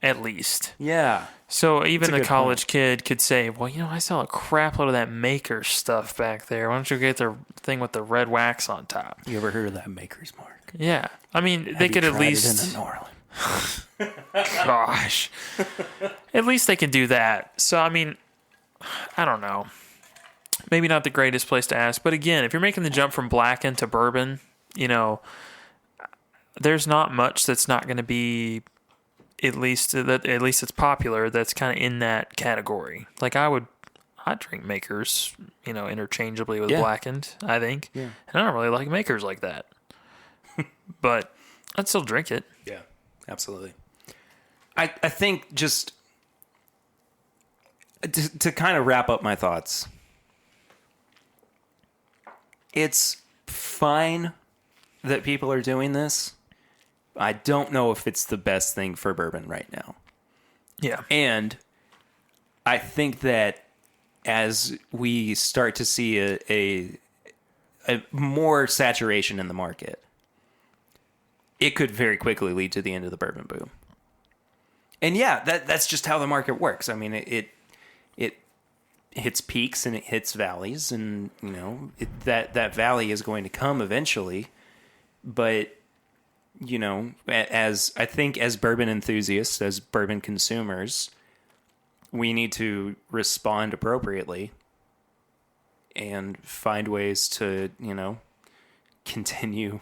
at least. Yeah. So even the college kid could say, well, I sell a crap load of that Maker's stuff back there. Why don't you get the thing with the red wax on top? You ever heard of that Maker's Mark? Yeah. I mean, they could at least... It in the New Orleans? Gosh. At least they can do that. So, I mean, I don't know. Maybe not the greatest place to ask. But again, if you're making the jump from blackened to bourbon, there's not much that's not going to be, at least it's popular, that's kind of in that category. Like I'd drink Makers, interchangeably with blackened, I think. Yeah. And I don't really like Makers like that. But I'd still drink it. Yeah. Absolutely. I think just to kind of wrap up my thoughts, it's fine that people are doing this. I don't know if it's the best thing for bourbon right now. Yeah. And I think that as we start to see a more saturation in the market, it could very quickly lead to the end of the bourbon boom. And yeah, that's just how the market works. I mean, it hits peaks and it hits valleys, and that valley is going to come eventually. But as bourbon enthusiasts, as bourbon consumers, we need to respond appropriately and find ways to continue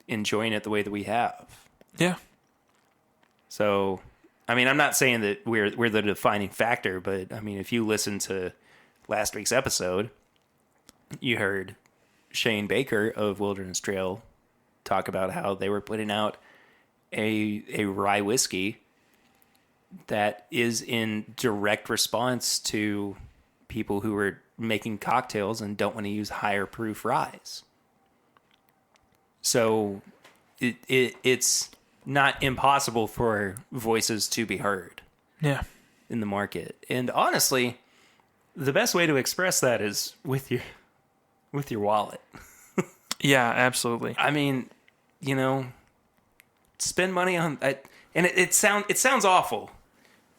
enjoying it the way that we have. Yeah. So, I mean, I'm not saying that we're the defining factor, but I mean, if you listen to last week's episode, you heard Shane Baker of Wilderness Trail talk about how they were putting out a rye whiskey that is in direct response to people who are making cocktails and don't want to use higher proof ryes. So it's not impossible for voices to be heard. Yeah. In the market. And honestly, the best way to express that is with your wallet. Yeah, absolutely. I mean, spend money on and it sounds awful,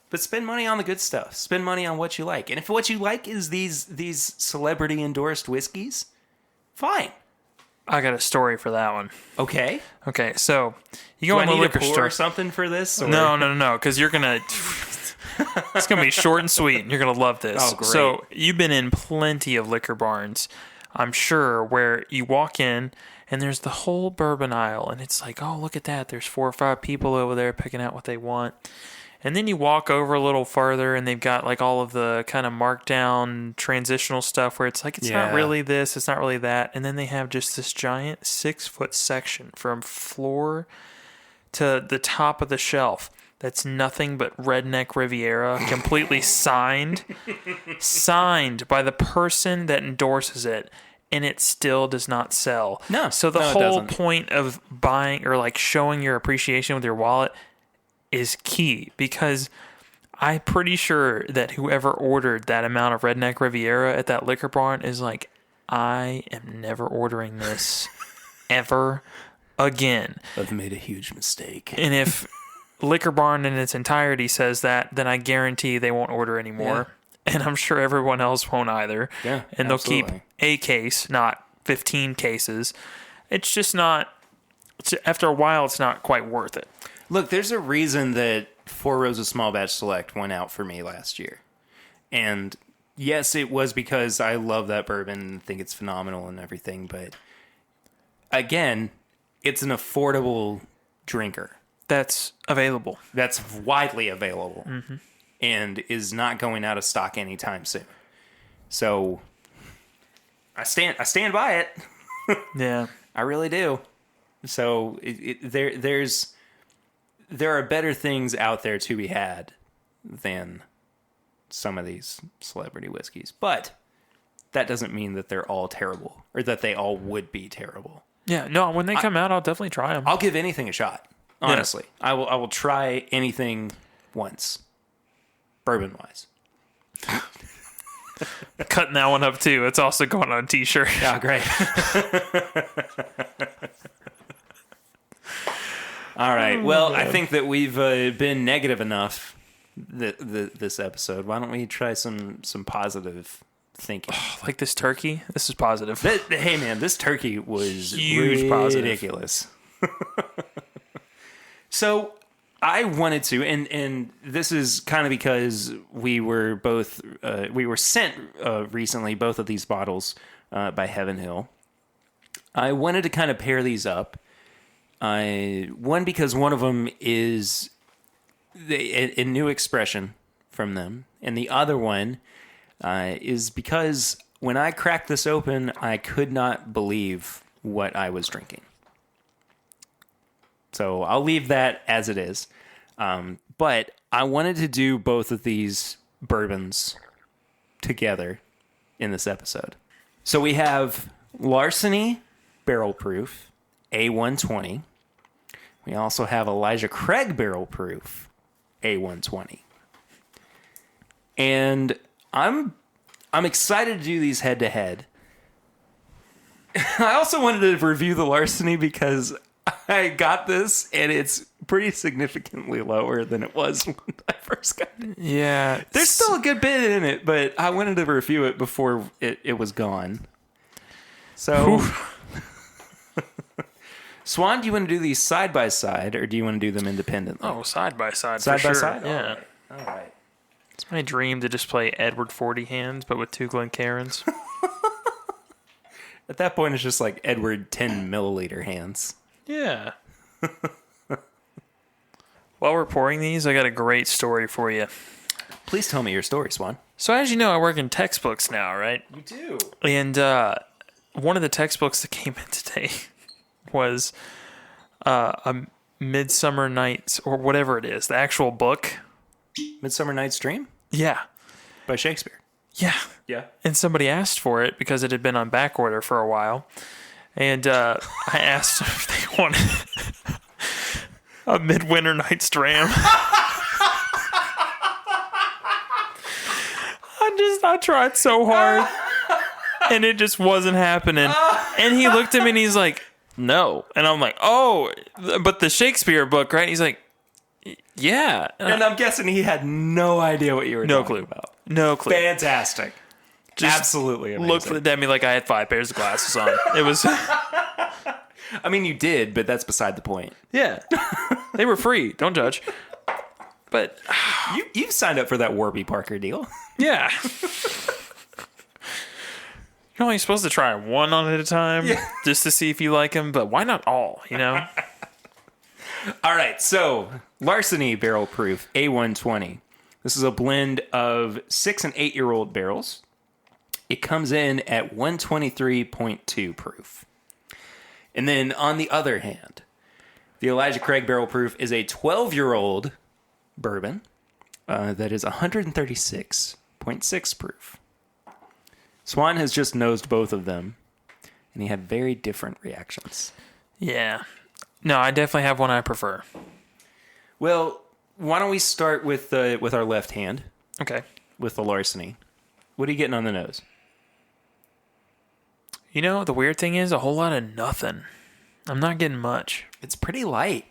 but spend money on the good stuff. Spend money on what you like. And if what you like is these celebrity endorsed whiskeys, fine. I got a story for that one. Okay. So you go in the liquor store or something for this? Or? No, because you're gonna It's going to be short and sweet. And you're going to love this. Oh, great. So you've been in plenty of liquor barns, I'm sure, where you walk in and there's the whole bourbon aisle. And it's like, oh, look at that. There's 4 or 5 people over there picking out what they want. And then you walk over a little further and they've got like all of the kind of markdown transitional stuff where it's like, it's not really this, it's not really that. And then they have just this giant 6-foot section from floor to the top of the shelf that's nothing but Redneck Riviera, completely signed by the person that endorses it. And it still does not sell. No. So the whole point of buying or like showing your appreciation with your wallet is key, because I'm pretty sure that whoever ordered that amount of Redneck Riviera at that liquor barn is like, I am never ordering this ever again. I've made a huge mistake. And if Liquor Barn in its entirety says that, then I guarantee they won't order anymore. Yeah. And I'm sure everyone else won't either. Yeah, and absolutely. They'll keep a case, not 15 cases. It's just not, after a while, it's not quite worth it. Look, there's a reason that 4 Roses Small Batch Select went out for me last year. And yes, it was because I love that bourbon and think it's phenomenal and everything. But again, it's an affordable drinker. That's available. That's widely available. Mm-hmm. And is not going out of stock anytime soon. So I stand by it. Yeah. I really do. So there are better things out there to be had than some of these celebrity whiskeys. But that doesn't mean that they're all terrible or that they all would be terrible. Yeah, no, when they come out, I'll definitely try them. I'll give anything a shot, honestly. Yeah. I will try anything once, bourbon-wise. Cutting that one up, too. It's also going on a T-shirt. Oh, great. All right. Well, I think that we've been negative enough this episode. Why don't we try some positive thinking? Oh, like this turkey? This is positive. Hey, man, this turkey was huge ridiculous. So I wanted to, and this is kind of because we were sent recently, both of these bottles by Heaven Hill. I wanted to kind of pair these up. One, because one of them is a new expression from them, and the other one is because when I cracked this open, I could not believe what I was drinking. So I'll leave that as it is. But I wanted to do both of these bourbons together in this episode. So we have Larceny Barrel Proof A120. We also have Elijah Craig Barrel Proof A120. And I'm excited to do these head to head. I also wanted to review the Larceny because I got this and it's pretty significantly lower than it was when I first got it. Yeah. There's still a good bit in it, but I wanted to review it before it was gone. So, Swan, do you want to do these side by side or do you want to do them independently? Oh, side by side. Side by sure. side? Yeah. All right. It's my dream to just play Edward 40 hands, but with 2 Glencairns. At that point, it's just like Edward 10 milliliter hands. Yeah. While we're pouring these, I got a great story for you. Please tell me your story, Swan. So as you know, I work in textbooks now, right? You do. And one of the textbooks that came in today was a Midsummer Night's, or whatever it is, the actual book. Midsummer Night's Dream? Yeah. By Shakespeare. Yeah. Yeah. And somebody asked for it because it had been on back order for a while. And I asked if they wanted a Midwinter Night's Dram. I tried so hard, and it just wasn't happening. And he looked at me and he's like, no. And I'm like, oh, but the Shakespeare book, right? He's like, yeah. And I'm guessing he had no idea what you were talking about. No clue. Fantastic. Just absolutely amazing. Looked at me like I had 5 pairs of glasses on. It was... I mean, you did, but that's beside the point. Yeah. They were free. Don't judge. But, You've signed up for that Warby Parker deal. Yeah. You're only supposed to try one on at a time just to see if you like them, but why not all, you know? All right, so Larceny Barrel Proof A120. This is a blend of 6 and 8 year old barrels. It comes in at 123.2 proof. And then on the other hand, the Elijah Craig Barrel Proof is a 12-year-old bourbon that is 136.6 proof. Swan has just nosed both of them, and he had very different reactions. Yeah. No, I definitely have one I prefer. Well, why don't we start with our left hand? Okay. With the Larceny. What are you getting on the nose? You know, the weird thing is a whole lot of nothing. I'm not getting much. It's pretty light,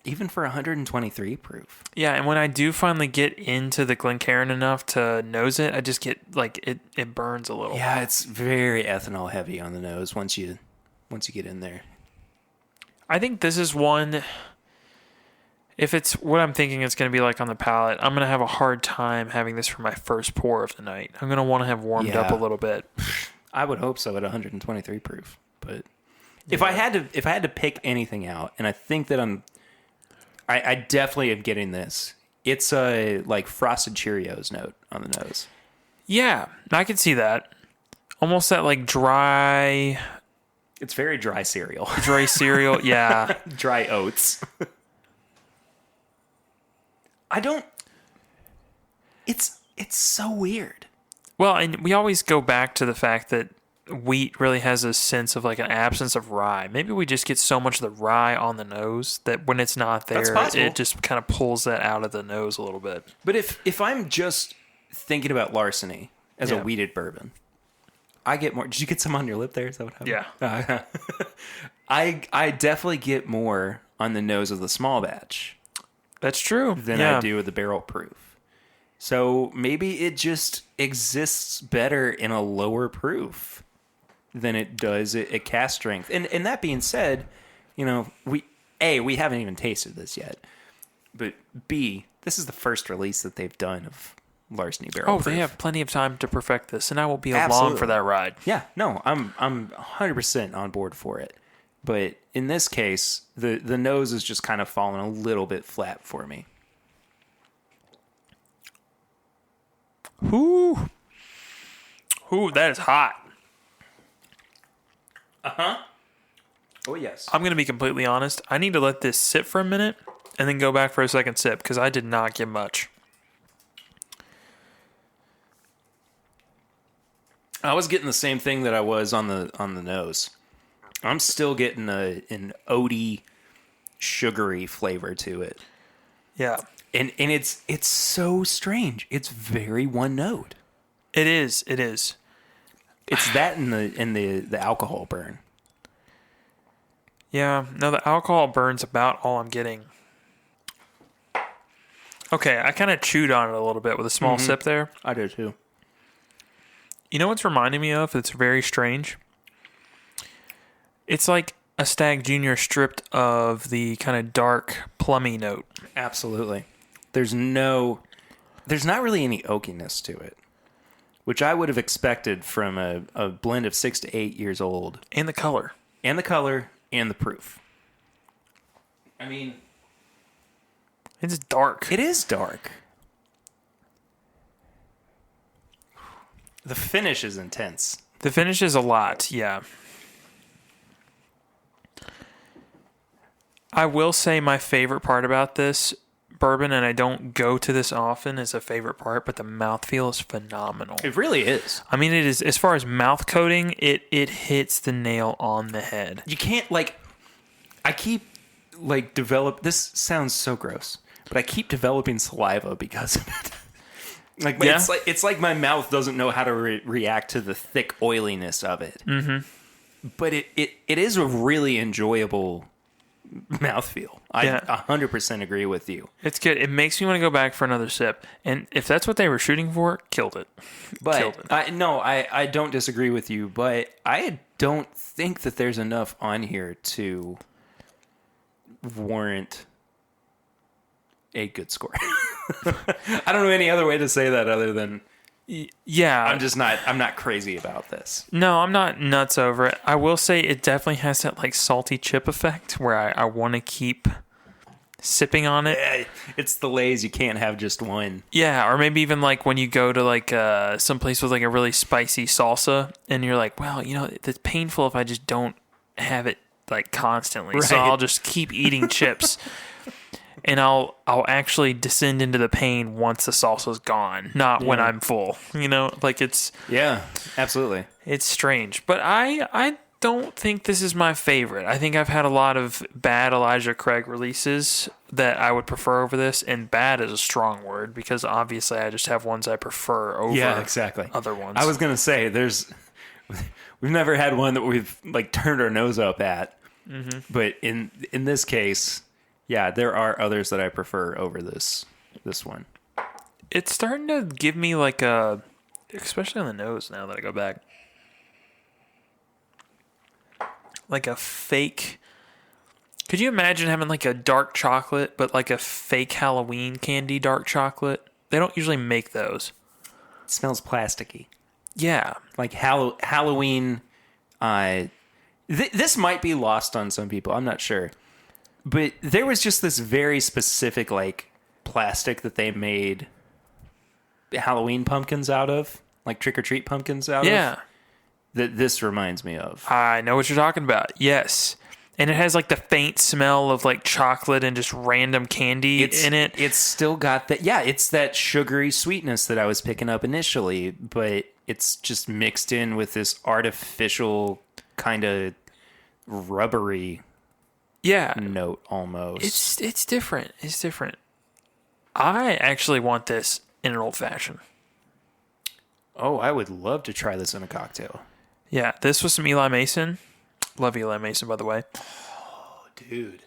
even for 123 proof. Yeah, and when I do finally get into the Glencairn enough to nose it, I just get, like, it burns a little. Yeah, it's very ethanol heavy on the nose once you get in there. I think this is one, if it's what I'm thinking it's going to be like on the palate, I'm going to have a hard time having this for my first pour of the night. I'm going to want to have warmed up a little bit. I would hope so at 123 proof. But if I had to pick anything out, and I think that I definitely am getting this. It's a like frosted Cheerios note on the nose. Yeah, I can see that. Almost that like dry. It's very dry cereal. Dry cereal, yeah. Dry oats. It's so weird. Well, and we always go back to the fact that wheat really has a sense of like an absence of rye. Maybe we just get so much of the rye on the nose that when it's not there, it just kind of pulls that out of the nose a little bit. But if I'm just thinking about Larceny as a wheated bourbon, I get more. Did you get some on your lip there? Is that what happened? Yeah. I definitely get more on the nose of the small batch. That's true. Than I do with the barrel proof. So maybe it just exists better in a lower proof than it does at cast strength. And that being said, you know, we haven't even tasted this yet. But B, this is the first release that they've done of Larceny Barrel Proof. They have plenty of time to perfect this, and I will be along for that ride. Yeah, no, I'm 100% on board for it. But in this case, the nose is just kind of falling a little bit flat for me. Ooh, that is hot. Uh-huh. Oh, yes. I'm going to be completely honest. I need to let this sit for a minute and then go back for a second sip because I did not get much. I was getting the same thing that I was on the nose. I'm still getting an oaty, sugary flavor to it. Yeah. And it's so strange. It's very one note. It is. It's that in the alcohol burn. Yeah. No, the alcohol burn's about all I'm getting. Okay, I kind of chewed on it a little bit with a small sip there. I did too. You know what's reminding me of? It's very strange. It's like a Stag Junior stripped of the kind of dark, plummy note. Absolutely. There's not really any oakiness to it, which I would have expected from a blend of 6 to 8 years old. And the color. And the color and the proof. I mean, it's dark. It is dark. The finish is intense. The finish is a lot, yeah. I will say my favorite part about this bourbon, and I don't go to this often as a favorite part, but the mouthfeel is phenomenal. It really is. I mean, it is, as far as mouth coating, it hits the nail on the head. You can't, I keep, this sounds so gross, but I keep developing saliva because of it. It's like my mouth doesn't know how to react to the thick oiliness of it. Mm-hmm. But it is a really enjoyable mouthfeel. I 100% agree with you. It's good. It makes me want to go back for another sip. And if that's what they were shooting for, killed it. But I don't disagree with you, but I don't think that there's enough on here to warrant a good score. I don't know any other way to say that other than yeah. I'm not crazy about this. No, I'm not nuts over it. I will say it definitely has that like salty chip effect where I want to keep sipping on it. It's the Lay's, you can't have just one. Yeah, or maybe even like when you go to like some place with like a really spicy salsa and you're like, well, it's painful if I just don't have it like constantly. Right. So I'll just keep eating chips. And I'll actually descend into the pain once the salsa's gone, not when I'm full. Like it's... Yeah, absolutely. It's strange. But I don't think this is my favorite. I think I've had a lot of bad Elijah Craig releases that I would prefer over this. And bad is a strong word because obviously I just have ones I prefer over exactly. other ones. I was going to say, we've never had one that we've like turned our nose up at. Mm-hmm. But in this case... Yeah, there are others that I prefer over this one. It's starting to give me like especially on the nose now that I go back, like a fake. Could you imagine having like a dark chocolate, but like a fake Halloween candy dark chocolate? They don't usually make those. It smells plasticky. Yeah. Like Halloween. This might be lost on some people. I'm not sure. But there was just this very specific, like, plastic that they made Halloween pumpkins out of, like trick-or-treat pumpkins out of. Yeah. That this reminds me of. I know what you're talking about. Yes. And it has, like, the faint smell of, like, chocolate and just random candy in it. It's still got that. Yeah, it's that sugary sweetness that I was picking up initially, but it's just mixed in with this artificial kind of rubbery note almost. It's different. It's different. I actually want this in an old fashioned. Oh, I would love to try this in a cocktail. Yeah, this was some Eli Mason. Love Eli Mason, by the way. Oh, dude.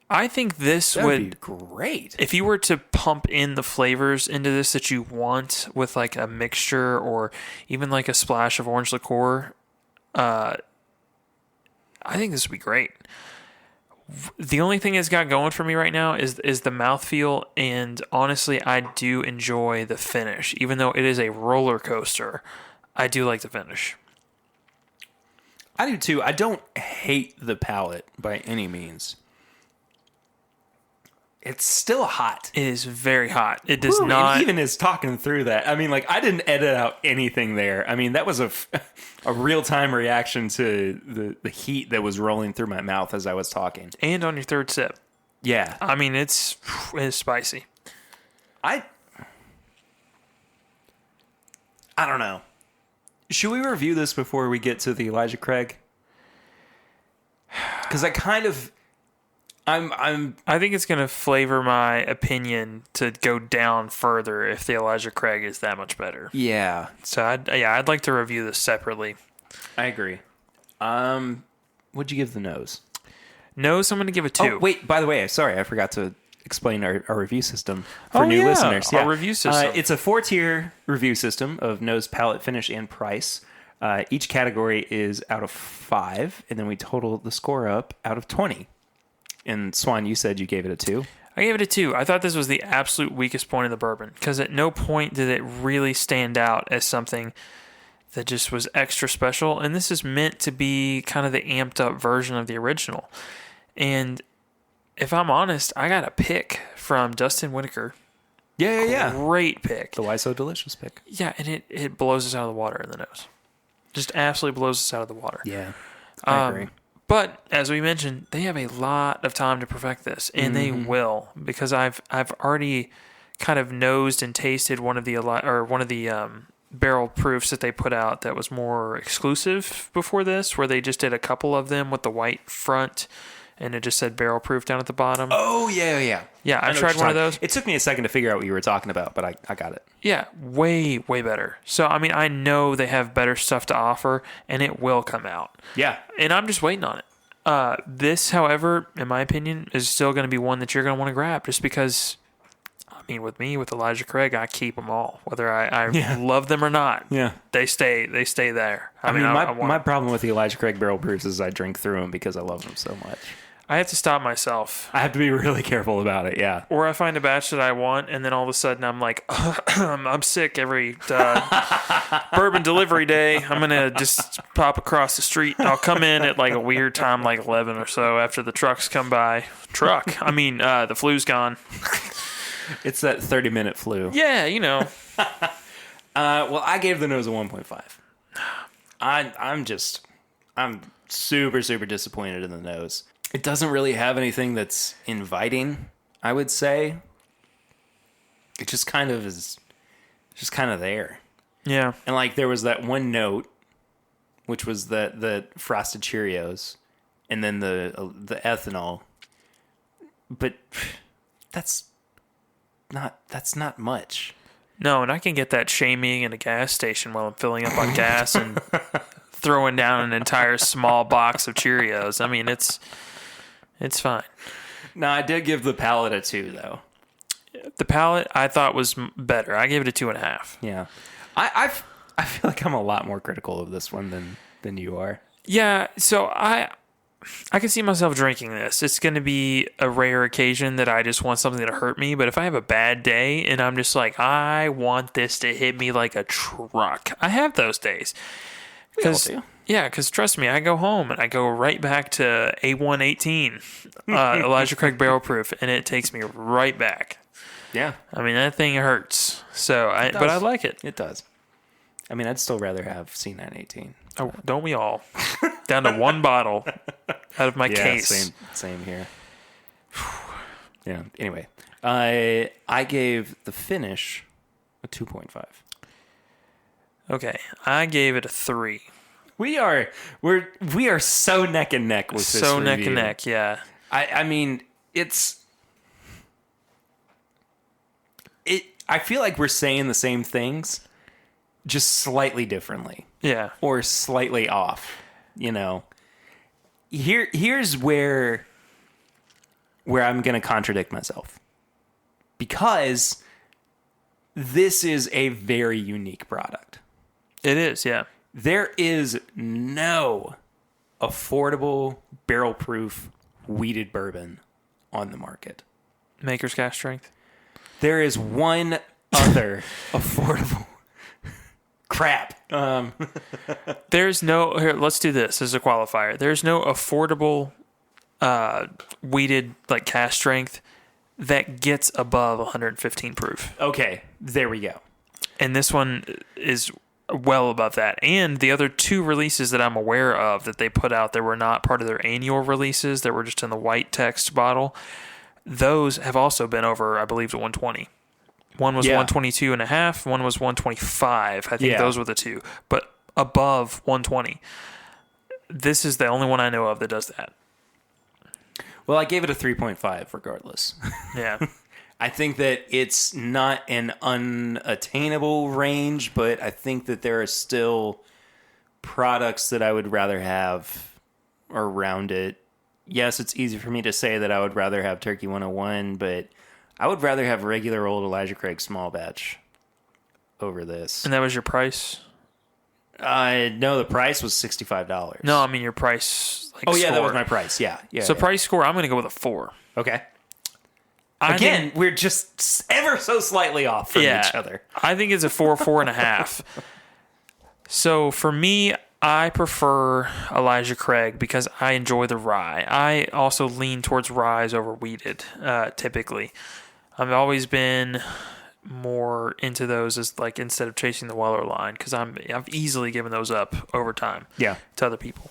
I think this would be great. If you were to pump in the flavors into this that you want with like a mixture or even like a splash of orange liqueur, I think this would be great. The only thing it's got going for me right now is the mouthfeel, and honestly, I do enjoy the finish. Even though it is a roller coaster, I do like the finish. I do too. I don't hate the palate by any means. It's still hot. It is very hot. It does not... And even as talking through that, I mean, like, I didn't edit out anything there. I mean, that was a real-time reaction to the heat that was rolling through my mouth as I was talking. And on your third sip. Yeah. I mean, it's spicy. I don't know. Should we review this before we get to the Elijah Craig? Because I kind of... I think it's going to flavor my opinion to go down further if the Elijah Craig is that much better. Yeah. So I'd like to review this separately. I agree. What'd you give the nose? Nose, I'm going to give a 2. Oh, wait, by the way, sorry, I forgot to explain our review system for new listeners. Our review system. It's a 4-tier review system of nose, palate, finish, and price. Each category is out of 5, and then we total the score up out of 20. And Swan, you said you gave it a 2? I gave it a 2. I thought this was the absolute weakest point of the bourbon because at no point did it really stand out as something that just was extra special. And this is meant to be kind of the amped up version of the original. And if I'm honest, I got a pick from Dustin Whitaker. Yeah. Great pick. The Why So Delicious pick. Yeah, and it blows us out of the water in the nose. Just absolutely blows us out of the water. Yeah, I agree. But as we mentioned, they have a lot of time to perfect this, and they will, because I've already kind of nosed and tasted one of the barrel proofs that they put out that was more exclusive before this, where they just did a couple of them with the white front, and it just said barrel proof down at the bottom. Oh yeah. Yeah, I tried one of those. It took me a second to figure out what you were talking about, but I got it. Yeah, way better. So I mean, I know they have better stuff to offer, and it will come out. Yeah, and I'm just waiting on it. This, however, in my opinion, is still going to be one that you're going to want to grab, just because. I mean, with Elijah Craig, I keep them all, whether I love them or not. Yeah, they stay there. I mean, my problem with the Elijah Craig barrel proofs is I drink through them because I love them so much. I have to stop myself. I have to be really careful about it, yeah. Or I find a batch that I want, and then all of a sudden I'm like, I'm sick every bourbon delivery day. I'm going to just pop across the street. I'll come in at like a weird time, like 11 or so, after the trucks come by. The flu's gone. It's that 30-minute flu. Yeah, you know. Well, I gave the nose a 1.5. I'm super, super disappointed in the nose. It doesn't really have anything that's inviting, I would say. It just kind of is just kind of there. Yeah. And like there was that one note, which was the frosted Cheerios, and then the ethanol. But that's not much. No, and I can get that shaming in a gas station while I'm filling up on gas and throwing down an entire small box of Cheerios. I mean, it's fine. No, I did give the palate a 2, though. The palate I thought was better. I gave it a 2.5. Yeah, I feel like I'm a lot more critical of this one than you are. Yeah, so I can see myself drinking this. It's going to be a rare occasion that I just want something to hurt me. But if I have a bad day and I'm just like, I want this to hit me like a truck, I have those days. We all do. Yeah, because trust me, I go home and I go right back to A118, Elijah Craig Barrel Proof, and it takes me right back. Yeah. I mean, that thing hurts. But I like it. It does. I mean, I'd still rather have C918. Oh, don't we all? Down to one bottle out of my case. Same here. Yeah. Anyway, I gave the finish a 2.5. Okay, I gave it a 3. We are so neck and neck with this So review. neck and neck, yeah. I mean, I feel like we're saying the same things, just slightly differently. Yeah. Or slightly off, you know. Here's where I'm going to contradict myself. Because this is a very unique product. It is, yeah. There is no affordable barrel-proof wheated bourbon on the market. Maker's Cast Strength. There is one other affordable crap. There's no... Here, let's do this as a qualifier. There's no affordable wheated like cast strength that gets above 115 proof. Okay, there we go. And this one is well above that. And the other 2 releases that I'm aware of that they put out that were not part of their annual releases, that were just in the white text bottle, those have also been over, I believe, the 120. One was 122 and a half, one was 125. I think those were the 2. But above 120. This is the only one I know of that does that. Well, I gave it a 3.5 regardless. Yeah. I think that it's not an unattainable range, but I think that there are still products that I would rather have around it. Yes, it's easy for me to say that I would rather have Turkey 101, but I would rather have regular old Elijah Craig small batch over this. And that was your price? No, the price was $65. No, I mean your price. Score. That was my price. Yeah. Price score, I'm going to go with a 4. Okay. Again, we're just ever so slightly off from each other. I think it's a 4.5. So for me, I prefer Elijah Craig because I enjoy the rye. I also lean towards ryes over wheated, typically. I've always been more into those as like instead of chasing the Weller line because I've easily given those up over time to other people.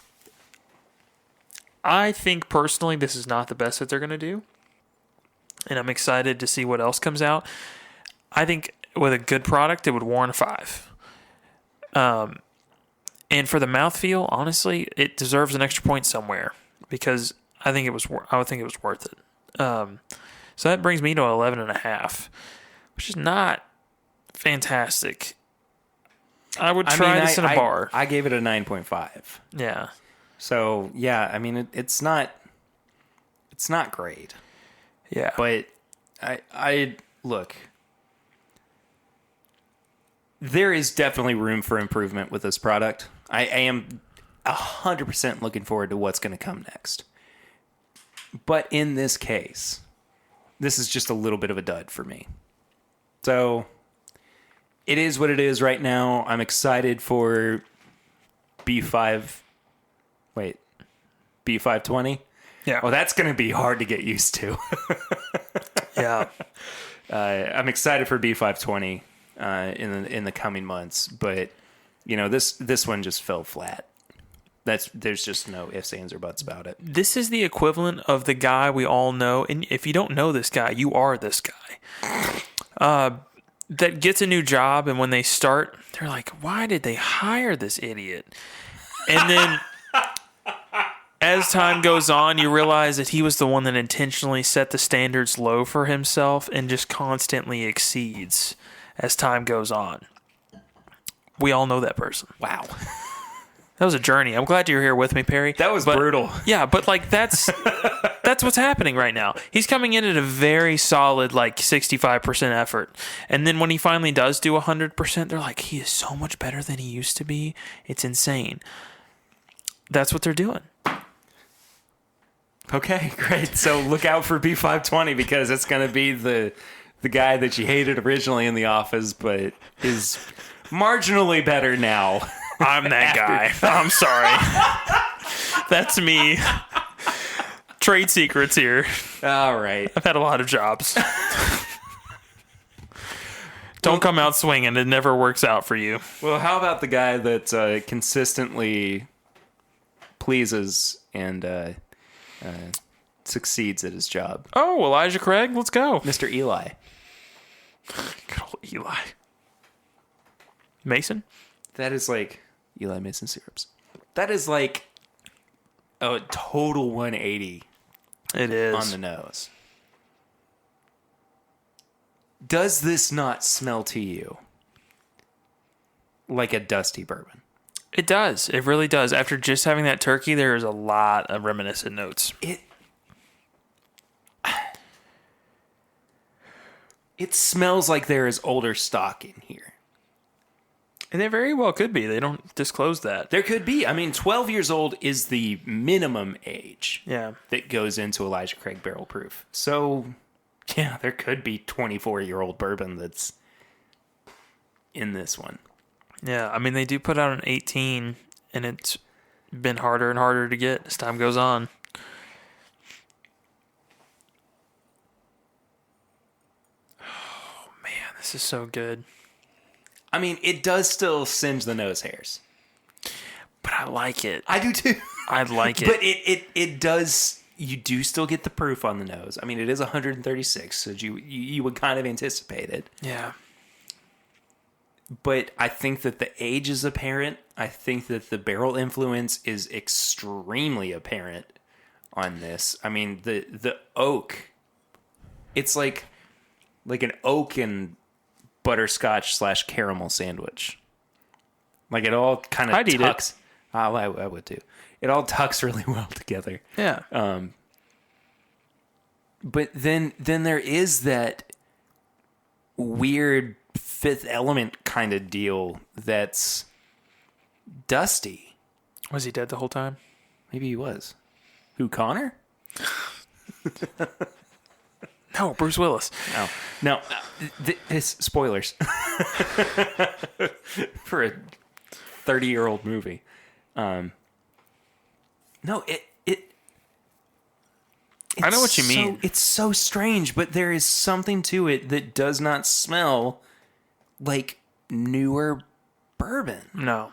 I think personally this is not the best that they're going to do. And I'm excited to see what else comes out. I think with a good product, it would warrant a 5. And for the mouthfeel, honestly, it deserves an extra point somewhere because I would think it was worth it. So that brings me to 11.5, which is not fantastic. I would try this in a bar. I gave it a 9.5. Yeah. So yeah, I mean it's not great. Yeah. But I look, there is definitely room for improvement with this product. I am 100% looking forward to what's going to come next. But in this case, this is just a little bit of a dud for me. So it is what it is right now. I'm excited for B520. Yeah. Oh, that's going to be hard to get used to. Yeah. I'm excited for B520 in the coming months, but this one just fell flat. There's just no ifs, ands, or buts about it. This is the equivalent of the guy we all know, and if you don't know this guy, you are this guy. That gets a new job, and when they start, they're like, "Why did they hire this idiot?" And then, as time goes on, you realize that he was the one that intentionally set the standards low for himself and just constantly exceeds as time goes on. We all know that person. Wow. That was a journey. I'm glad you're here with me, Perry. That was brutal. Yeah, but that's what's happening right now. He's coming in at a very solid 65% effort. And then when he finally does do 100%, they're like, he is so much better than he used to be. It's insane. That's what they're doing. Okay, great. So look out for B520 because it's going to be the guy that you hated originally in The Office, but is marginally better now. I'm that guy. I'm sorry. That's me. Trade secrets here. All right. I've had a lot of jobs. Don't come out swinging. It never works out for you. Well, how about the guy that consistently pleases and succeeds at his job? Oh, Elijah Craig. Let's go. Mr. Eli. Good old Eli. Mason? That is like Eli Mason syrups. That is like a total 180. It is. On the nose. Does this not smell to you like a dusty bourbon? It does. It really does. After just having that turkey, there is a lot of reminiscent notes. It smells like there is older stock in here. And they very well could be. They don't disclose that. There could be. I mean, 12 years old is the minimum age that goes into Elijah Craig barrel proof. So, yeah, there could be 24-year-old bourbon that's in this one. Yeah, I mean, they do put out an 18, and it's been harder and harder to get as time goes on. Oh, man, this is so good. I mean, it does still singe the nose hairs. But I like it. I do too. I like it. But it does, you do still get the proof on the nose. I mean, it is 136, so you would kind of anticipate it. Yeah. But I think that the age is apparent. I think that the barrel influence is extremely apparent on this. I mean, the oak, it's like an oak and butterscotch / caramel sandwich. Like it all kind of tucks. I would too. It all tucks really well together. Yeah. But then there is that weird Fifth Element kind of deal that's dusty. Was he dead the whole time? Maybe he was. Who, Connor? No, Bruce Willis. No. Spoilers for a 30-year-old movie. No, I know what you mean. It's so strange, but there is something to it that does not smell like newer bourbon. No.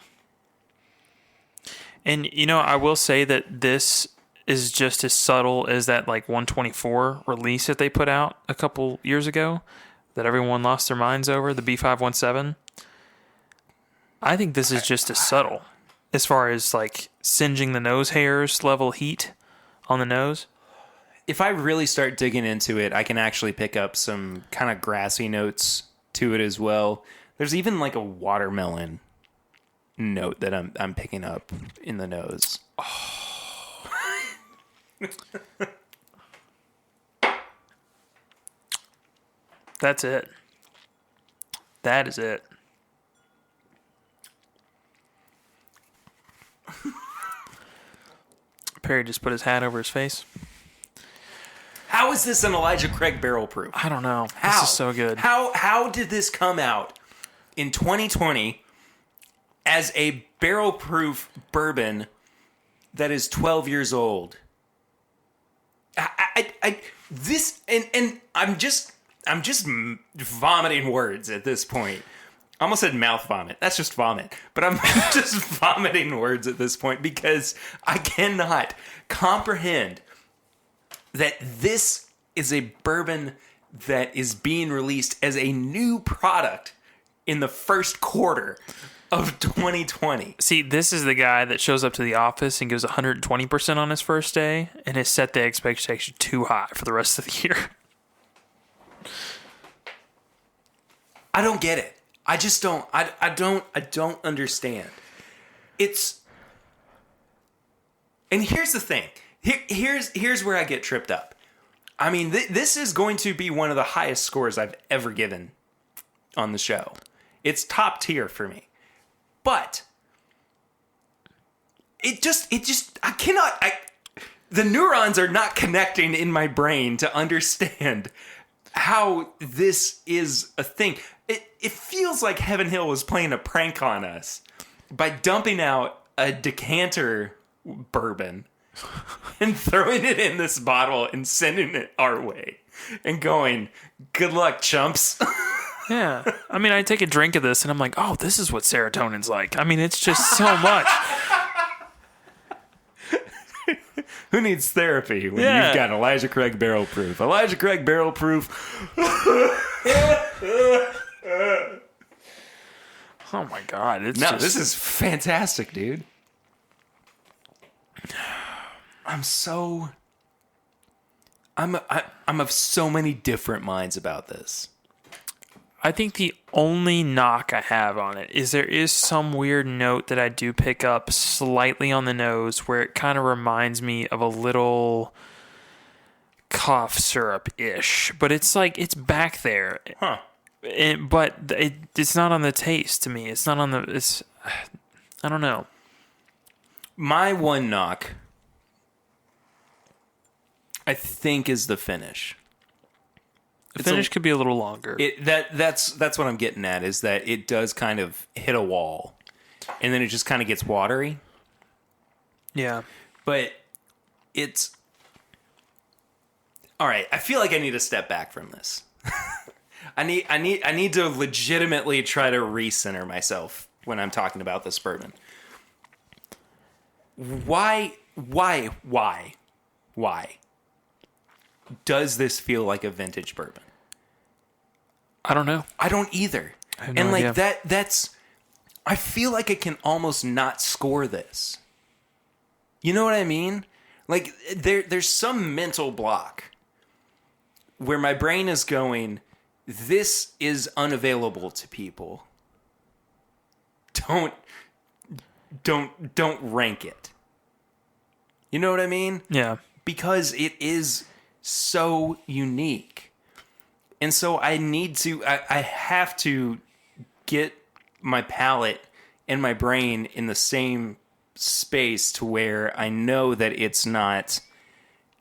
And, I will say that this is just as subtle as that 124 release that they put out a couple years ago that everyone lost their minds over, the B517. I think this is just as subtle as far as singeing the nose hairs level heat on the nose. If I really start digging into it, I can actually pick up some kind of grassy notes to it as well. There's even a watermelon note that I'm picking up in the nose. Oh. That's it. That is it. Perry just put his hat over his face. How is this an Elijah Craig barrel proof? I don't know. How? This is so good. How did this come out in 2020 as a barrel proof bourbon that is 12 years old? I'm just vomiting words at this point. I almost said mouth vomit. That's just vomit. But I'm just vomiting words at this point because I cannot comprehend that this is a bourbon that is being released as a new product in the first quarter of 2020. See, this is the guy that shows up to the office and gives 120% on his first day and has set the expectation too high for the rest of the year. I don't get it. I just don't. I don't understand. And here's the thing. Here's where I get tripped up. I mean, this is going to be one of the highest scores I've ever given on the show. It's top tier for me. But the neurons are not connecting in my brain to understand how this is a thing. It feels like Heaven Hill was playing a prank on us by dumping out a decanter bourbon and throwing it in this bottle and sending it our way and going, good luck, chumps. Yeah. I mean, I take a drink of this and I'm like, oh, this is what serotonin's like. I mean, it's just so much. Who needs therapy when you've got Elijah Craig barrel proof? Elijah Craig barrel proof. Oh my God. This is fantastic, dude. I'm of so many different minds about this. I think the only knock I have on it is there is some weird note that I do pick up slightly on the nose where it kind of reminds me of a little cough syrup-ish. But it's like, it's back there. Huh. But it's not on the taste to me. It's not on the... I don't know. My one knock, I think, is the finish. The finish could be a little longer. That's what I'm getting at, is that it does kind of hit a wall, and then it just kind of gets watery. Yeah. But it's... All right, I feel like I need to step back from this. I need to legitimately try to recenter myself when I'm talking about this bourbon. Why does this feel like a vintage bourbon? I don't know. I don't either. I have no idea. That's I feel like I can almost not score this. You know what I mean? Like there's some mental block where my brain is going, this is unavailable to people. Don't rank it. You know what I mean? Yeah. Because it is so unique. And so I have to get my palate and my brain in the same space to where I know that it's not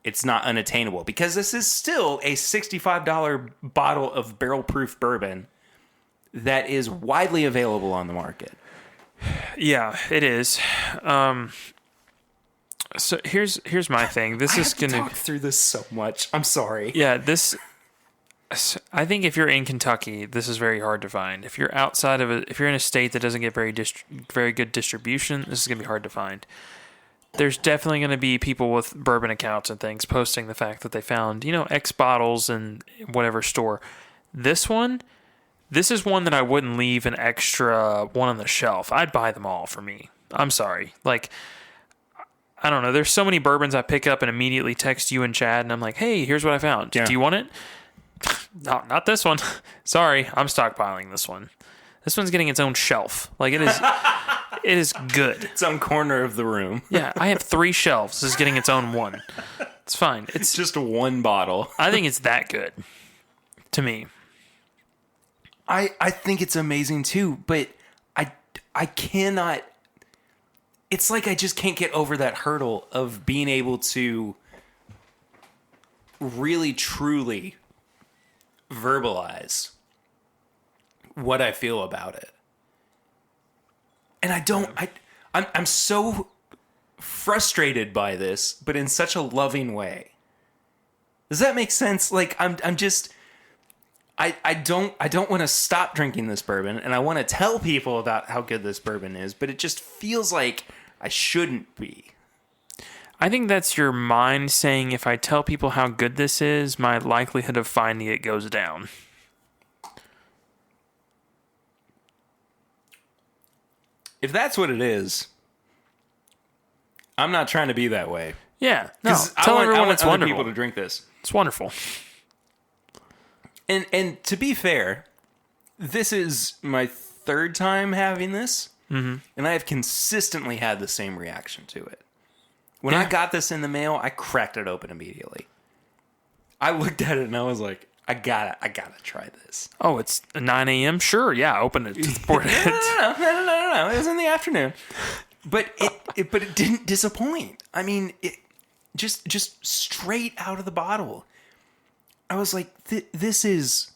unattainable, because this is still a $65 bottle of barrel proof bourbon that is widely available on the market. Yeah, it is. So here's my thing. This is going to talk through this so much. I'm sorry. Yeah, I think if you're in Kentucky, this is very hard to find. If you're outside of it, if you're in a state that doesn't get very good distribution, this is going to be hard to find. There's definitely going to be people with bourbon accounts and things posting the fact that they found, X bottles in whatever store. This is one that I wouldn't leave an extra one on the shelf. I'd buy them all for me. I'm sorry. Like, I don't know. There's so many bourbons I pick up and immediately text you and Chad, and I'm like, hey, here's what I found. Yeah. Do you want it? No, not this one. Sorry, I'm stockpiling this one. This one's getting its own shelf. Like, it is good. Its own corner of the room. Yeah, I have 3 shelves. This is getting its own one. It's fine. It's just one bottle. I think it's that good to me. I think it's amazing too, but I cannot... It's like I just can't get over that hurdle of being able to really truly verbalize what I feel about it. And I'm so frustrated by this, but in such a loving way. Does that make sense? Like I don't want to stop drinking this bourbon, and I want to tell people about how good this bourbon is, but it just feels like I shouldn't be. I think that's your mind saying, if I tell people how good this is, my likelihood of finding it goes down. If that's what it is, I'm not trying to be that way. Yeah, no. Tell everyone it's other wonderful. People to drink this. It's wonderful. And to be fair, this is my third time having this, and I have consistently had the same reaction to it. When I got this in the mail, I cracked it open immediately. I looked at it and I was like, I gotta try this. Oh, it's 9 a.m.? Sure, yeah, open it. No. It was in the afternoon. But it didn't disappoint. I mean, it just straight out of the bottle. I was like, this is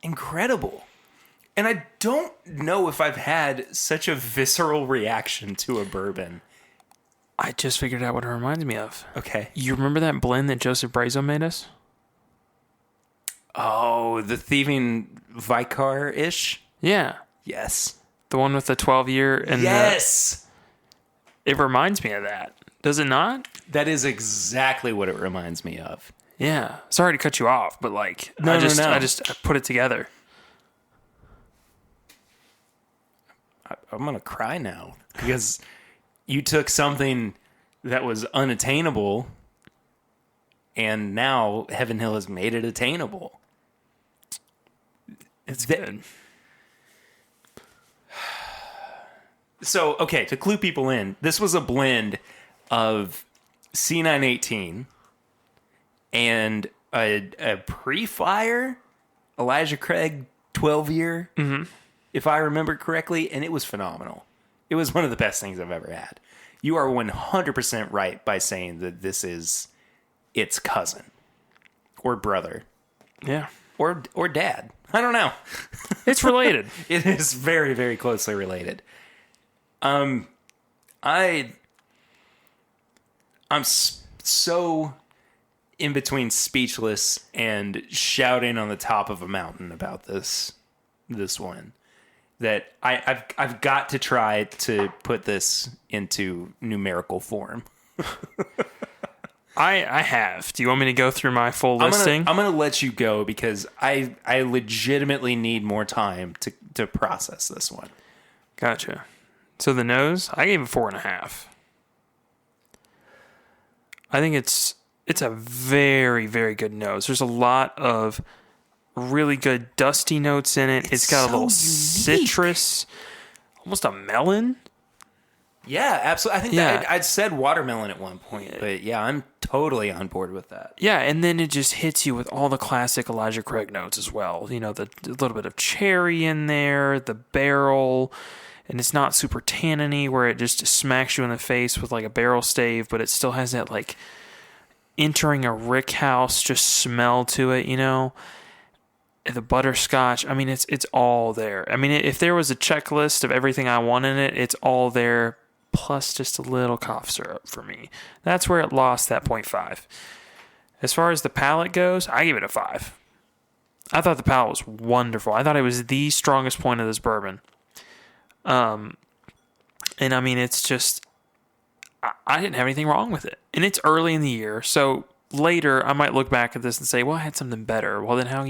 incredible. And I don't know if I've had such a visceral reaction to a bourbon. I just figured out what it reminds me of. Okay. You remember that blend that Joseph Brazo made us? Oh, the Thieving Vicar-ish? Yeah. Yes. The one with the 12-year and yes! It reminds me of that. Does it not? That is exactly what it reminds me of. Yeah. Sorry to cut you off, but like No. I put it together. I'm going to cry now because you took something that was unattainable and now Heaven Hill has made it attainable. It's good. So, okay, to clue people in, this was a blend of C918 and a pre-fire Elijah Craig 12-year, if I remember correctly, and it was phenomenal. It was one of the best things I've ever had. You are 100% right by saying that this is its cousin or brother. Yeah. Or dad. I don't know. It's related. It is very, very closely related. I'm so in between speechless and shouting on the top of a mountain about this one that I've got to try to put this into numerical form. I have. Do you want me to go through my full listing? I'm gonna let you go because I legitimately need more time to process this one. Gotcha. So the nose, I gave it 4.5. I think it's a very, very good nose. There's a lot of really good dusty notes in it. It's got a little citrus, almost a melon. Yeah, absolutely. I think that I'd said watermelon at one point, but yeah, I'm totally on board with that. Yeah, and then it just hits you with all the classic Elijah Craig notes as well. You know, the little bit of cherry in there, the barrel, and it's not super tanniny where it just smacks you in the face with like a barrel stave, but it still has that like entering a rick house just smell to it, you know. The butterscotch, I mean, it's all there. I mean, if there was a checklist of everything I want in it, it's all there, plus just a little cough syrup for me. That's where it lost that 0.5. As far as the palate goes, I give it a 5. I thought the palate was wonderful. I thought it was the strongest point of this bourbon. And I mean, it's just, I didn't have anything wrong with it. And it's early in the year, so later I might look back at this and say, well, I had something better. Well, then how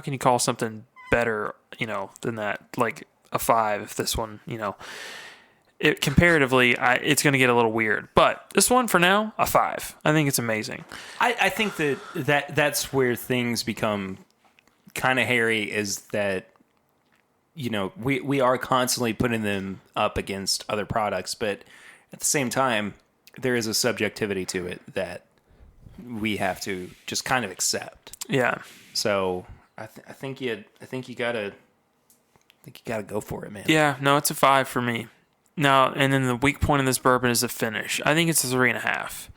can you call something better, you know, than that? Like a 5 if this one, you know, comparatively, it's going to get a little weird. But this one, for now, a 5. I think it's amazing. I think that's where things become kind of hairy, is that, you know, we are constantly putting them up against other products, but at the same time, there is a subjectivity to it that we have to just kind of accept. Yeah. So I think you gotta go for it, man. Yeah. No, it's a 5 for me. Now, and then the weak point of this bourbon is the finish. I think it's a 3.5.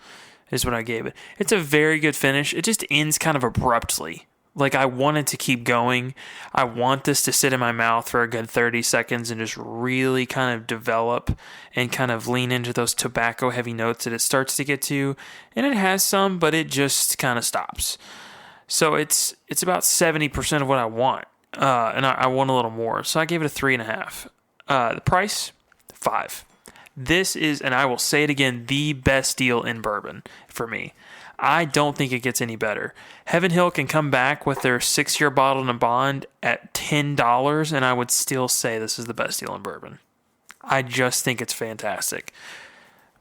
is what I gave it. It's a very good finish. It just ends kind of abruptly. Like, I wanted to keep going. I want this to sit in my mouth for a good 30 seconds and just really kind of develop and kind of lean into those tobacco-heavy notes that it starts to get to. And it has some, but it just kind of stops. So it's about 70% of what I want. And I want a little more. So I gave it a 3.5. The price, $5. This is, and I will say it again, the best deal in bourbon for me. I don't think it gets any better. Heaven Hill can come back with their 6-year bottle in a bond at $10, and I would still say this is the best deal in bourbon. I just think it's fantastic.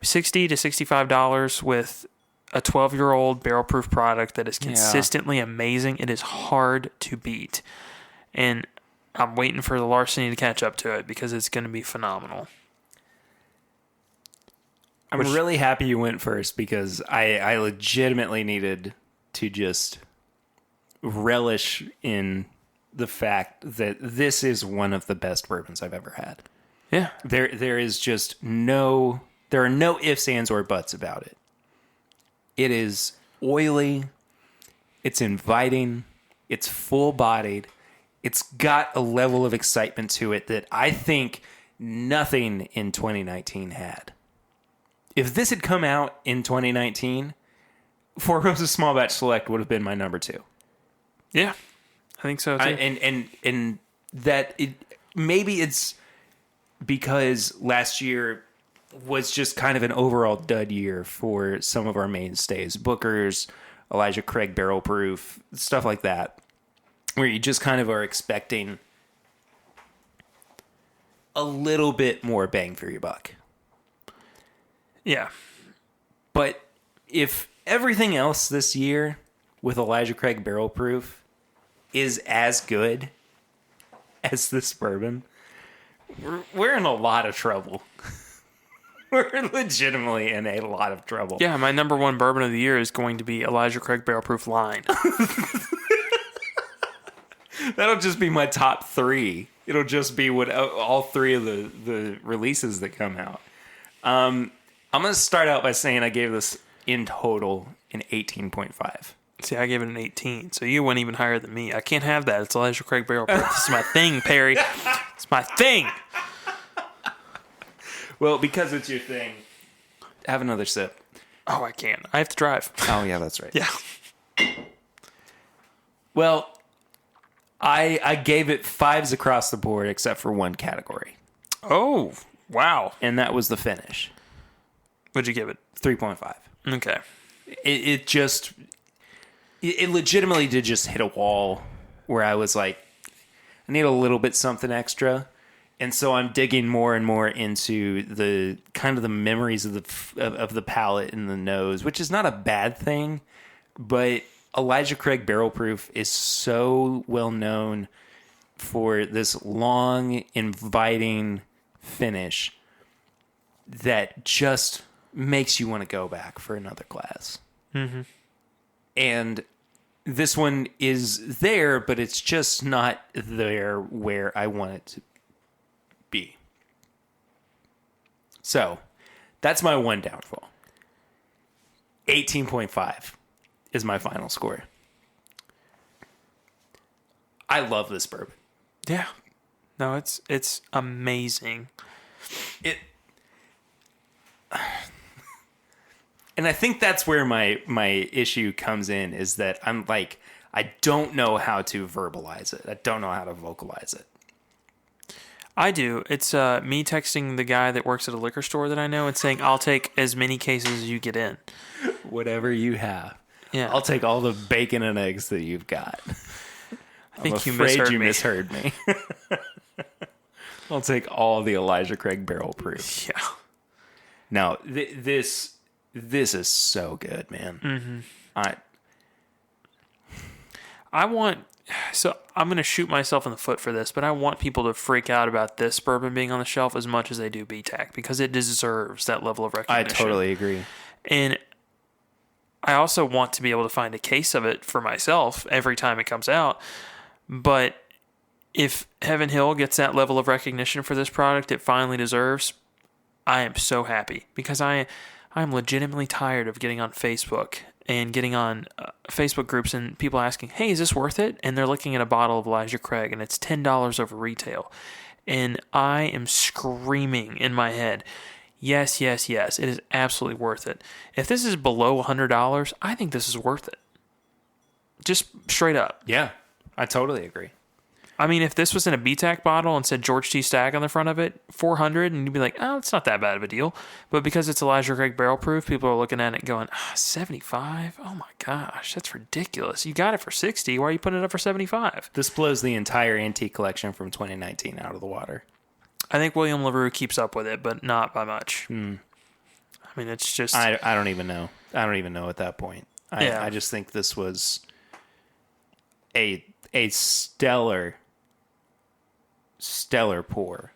$60 to $65 with a 12-year-old barrel-proof product that is consistently amazing. It is hard to beat. And I'm waiting for the Larceny to catch up to it because it's going to be phenomenal. I'm really happy you went first because I legitimately needed to just relish in the fact that this is one of the best bourbons I've ever had. Yeah. There is just there are no ifs, ands, or buts about it. It is oily. It's inviting. It's full-bodied. It's got a level of excitement to it that I think nothing in 2019 had. If this had come out in 2019, Four Roses Small Batch Select would have been my number 2. Yeah, I think so too. And that maybe it's because last year was just kind of an overall dud year for some of our mainstays, Booker's, Elijah Craig Barrel Proof, stuff like that, where you just kind of are expecting a little bit more bang for your buck. Yeah. But if everything else this year with Elijah Craig Barrel Proof is as good as this bourbon, we're in a lot of trouble. We're legitimately in a lot of trouble. Yeah, my number 1 bourbon of the year is going to be Elijah Craig Barrel Proof Line. That'll just be my top 3. It'll just be what all 3 of the releases that come out. I'm going to start out by saying I gave this in total an 18.5. See, I gave it an 18, so you went even higher than me. I can't have that. It's Elijah Craig Barrel Proof. This is my thing, Perry. It's my thing. Well, because it's your thing, have another sip. Oh, I can't. I have to drive. Oh, yeah, that's right. Yeah. Well, I gave it 5s across the board except for one category. Oh, wow. And that was the finish. What'd you give it? 3.5. Okay. It legitimately did just hit a wall where I was like, I need a little bit something extra. And so I'm digging more and more into the kind of the memories of the palate and the nose, which is not a bad thing, but Elijah Craig Barrel Proof is so well known for this long, inviting finish that just makes you want to go back for another glass. Mm-hmm. And this one is there, but it's just not there where I want it to be. So, that's my one downfall. 18.5 is my final score. I love this bourbon. Yeah. No, it's amazing. And I think that's where my issue comes in, is that I'm like, I don't know how to verbalize it. I don't know how to vocalize it. I do. It's me texting the guy that works at a liquor store that I know and saying, I'll take as many cases as you get in. Whatever you have. Yeah. I'll take all the bacon and eggs that you've got. I think I'm afraid you misheard me. I'll take all the Elijah Craig Barrel Proof. Yeah. Now, this is so good, man. Mm-hmm. So I'm going to shoot myself in the foot for this, but I want people to freak out about this bourbon being on the shelf as much as they do BTAC, because it deserves that level of recognition. I totally agree. And I also want to be able to find a case of it for myself every time it comes out. But if Heaven Hill gets that level of recognition for this product it finally deserves, I am so happy, because I I'm legitimately tired of getting on Facebook and getting on Facebook groups and people asking, hey, is this worth it? And they're looking at a bottle of Elijah Craig and it's $10 over retail. And I am screaming in my head, yes, yes, yes, it is absolutely worth it. If this is below $100, I think this is worth it. Just straight up. Yeah, I totally agree. I mean, if this was in a BTAC bottle and said George T. Stagg on the front of it, $400, and you'd be like, oh, it's not that bad of a deal. But because it's Elijah Craig barrel proof, people are looking at it going, $75? Oh my gosh, that's ridiculous. You got it for $60. Why are you putting it up for $75? This blows the entire antique collection from 2019 out of the water. I think William LaRue keeps up with it, but not by much. I mean, it's just... I don't even know. I don't even know at that point. I just think this was a stellar pour.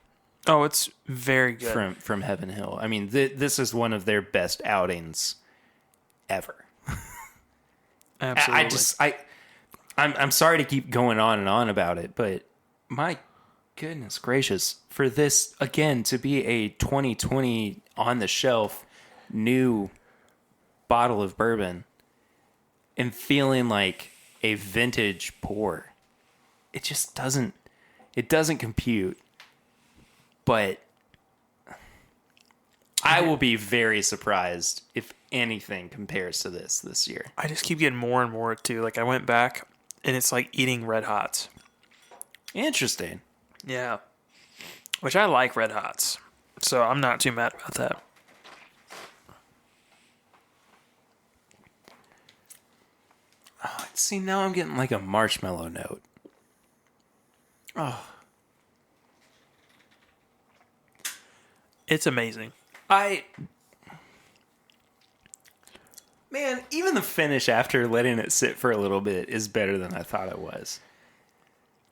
Oh, it's very good. From Heaven Hill. I mean, this is one of their best outings ever. Absolutely. I'm sorry to keep going on and on about it, but my goodness gracious, for this again to be a 2020 on the shelf new bottle of bourbon and feeling like a vintage pour, it just doesn't compute. But I will be very surprised if anything compares to this year. I just keep getting more and more too. Like I went back and it's like eating Red Hots. Interesting. Yeah. Which I like Red Hots. So I'm not too mad about that. Oh, see, now I'm getting like a marshmallow note. Oh. It's amazing. Man, even the finish after letting it sit for a little bit is better than I thought it was.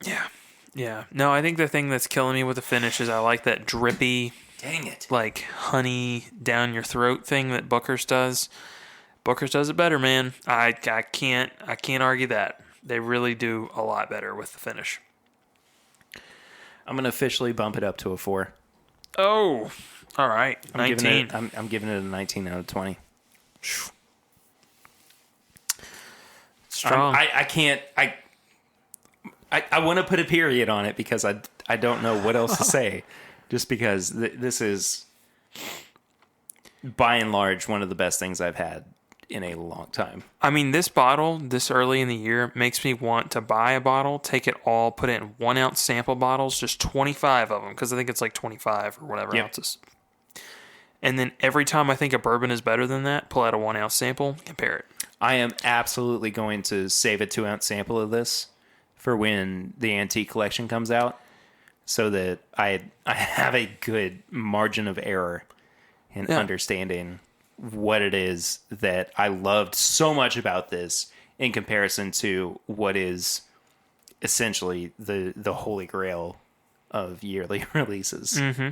Yeah. Yeah. No, I think the thing that's killing me with the finish is I like that drippy, dang it, like honey down your throat thing that Booker's does. Booker's does it better, man. I can't argue that. They really do a lot better with the finish. I'm going to officially bump it up to a 4. Oh, all right. 19. I'm giving it a 19 out of 20. Strong. I can't. I want to put a period on it because I don't know what else to say. Just because this is, by and large, one of the best things I've had in a long time. I mean, this bottle, this early in the year, makes me want to buy a bottle, take it all, put it in 1 ounce sample bottles, just 25 of them, because I think it's like 25 or whatever ounces. And then every time I think a bourbon is better than that, pull out a 1 ounce sample, compare it. I am absolutely going to save a 2 ounce sample of this for when the antique collection comes out, so that I have a good margin of error in understanding what it is that I loved so much about this in comparison to what is essentially the holy grail of yearly releases. Mm-hmm.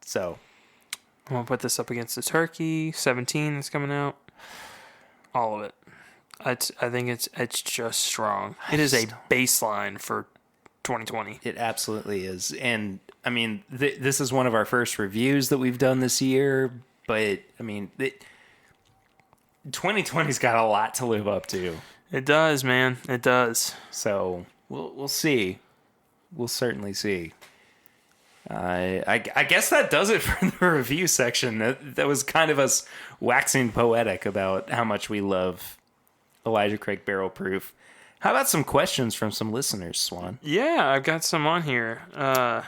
So I'm going to put this up against the Turkey 17 that's coming out. All of it. I think it's just strong. It is a baseline for 2020. It absolutely is. And I mean, this is one of our first reviews that we've done this year, but I mean, 2020's got a lot to live up to. It does, man. It does. So we'll see. We'll certainly see. I guess that does it for the review section. That was kind of us waxing poetic about how much we love Elijah Craig Barrel Proof. How about some questions from some listeners, Swan? Yeah, I've got some on here. All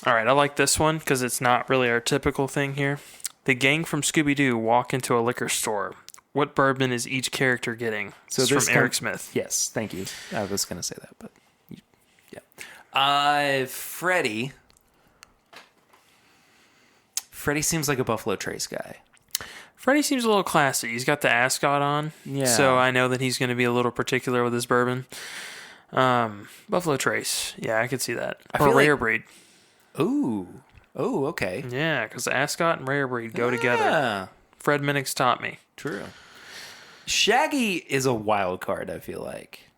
right, I like this one because it's not really our typical thing here. The gang from Scooby-Doo walk into a liquor store. What bourbon is each character getting? So this is from Eric Smith. Yes, thank you. I was going to say that, but yeah. Freddie seems like a Buffalo Trace guy. Freddie seems a little classy. He's got the ascot on, so I know that he's going to be a little particular with his bourbon. Buffalo Trace, yeah, I could see that. Or Rare Breed. Ooh, okay. Yeah, because the ascot and Rare Breed go together. Fred Minnick's taught me. True. Shaggy is a wild card, I feel like.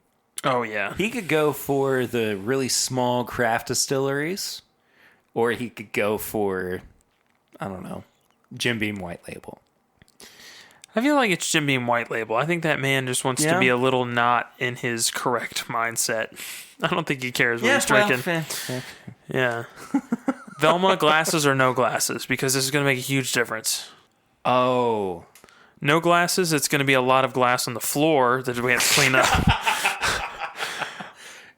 Oh, yeah. He could go for the really small craft distilleries, or he could go for, I don't know, Jim Beam White Label. I feel like it's Jim Beam White Label. I think that man just wants to be a little not in his correct mindset. I don't think he cares what he's drinking. Yeah. Velma, glasses or no glasses? Because this is going to make a huge difference. Oh. No glasses, it's going to be a lot of glass on the floor that we have to clean up.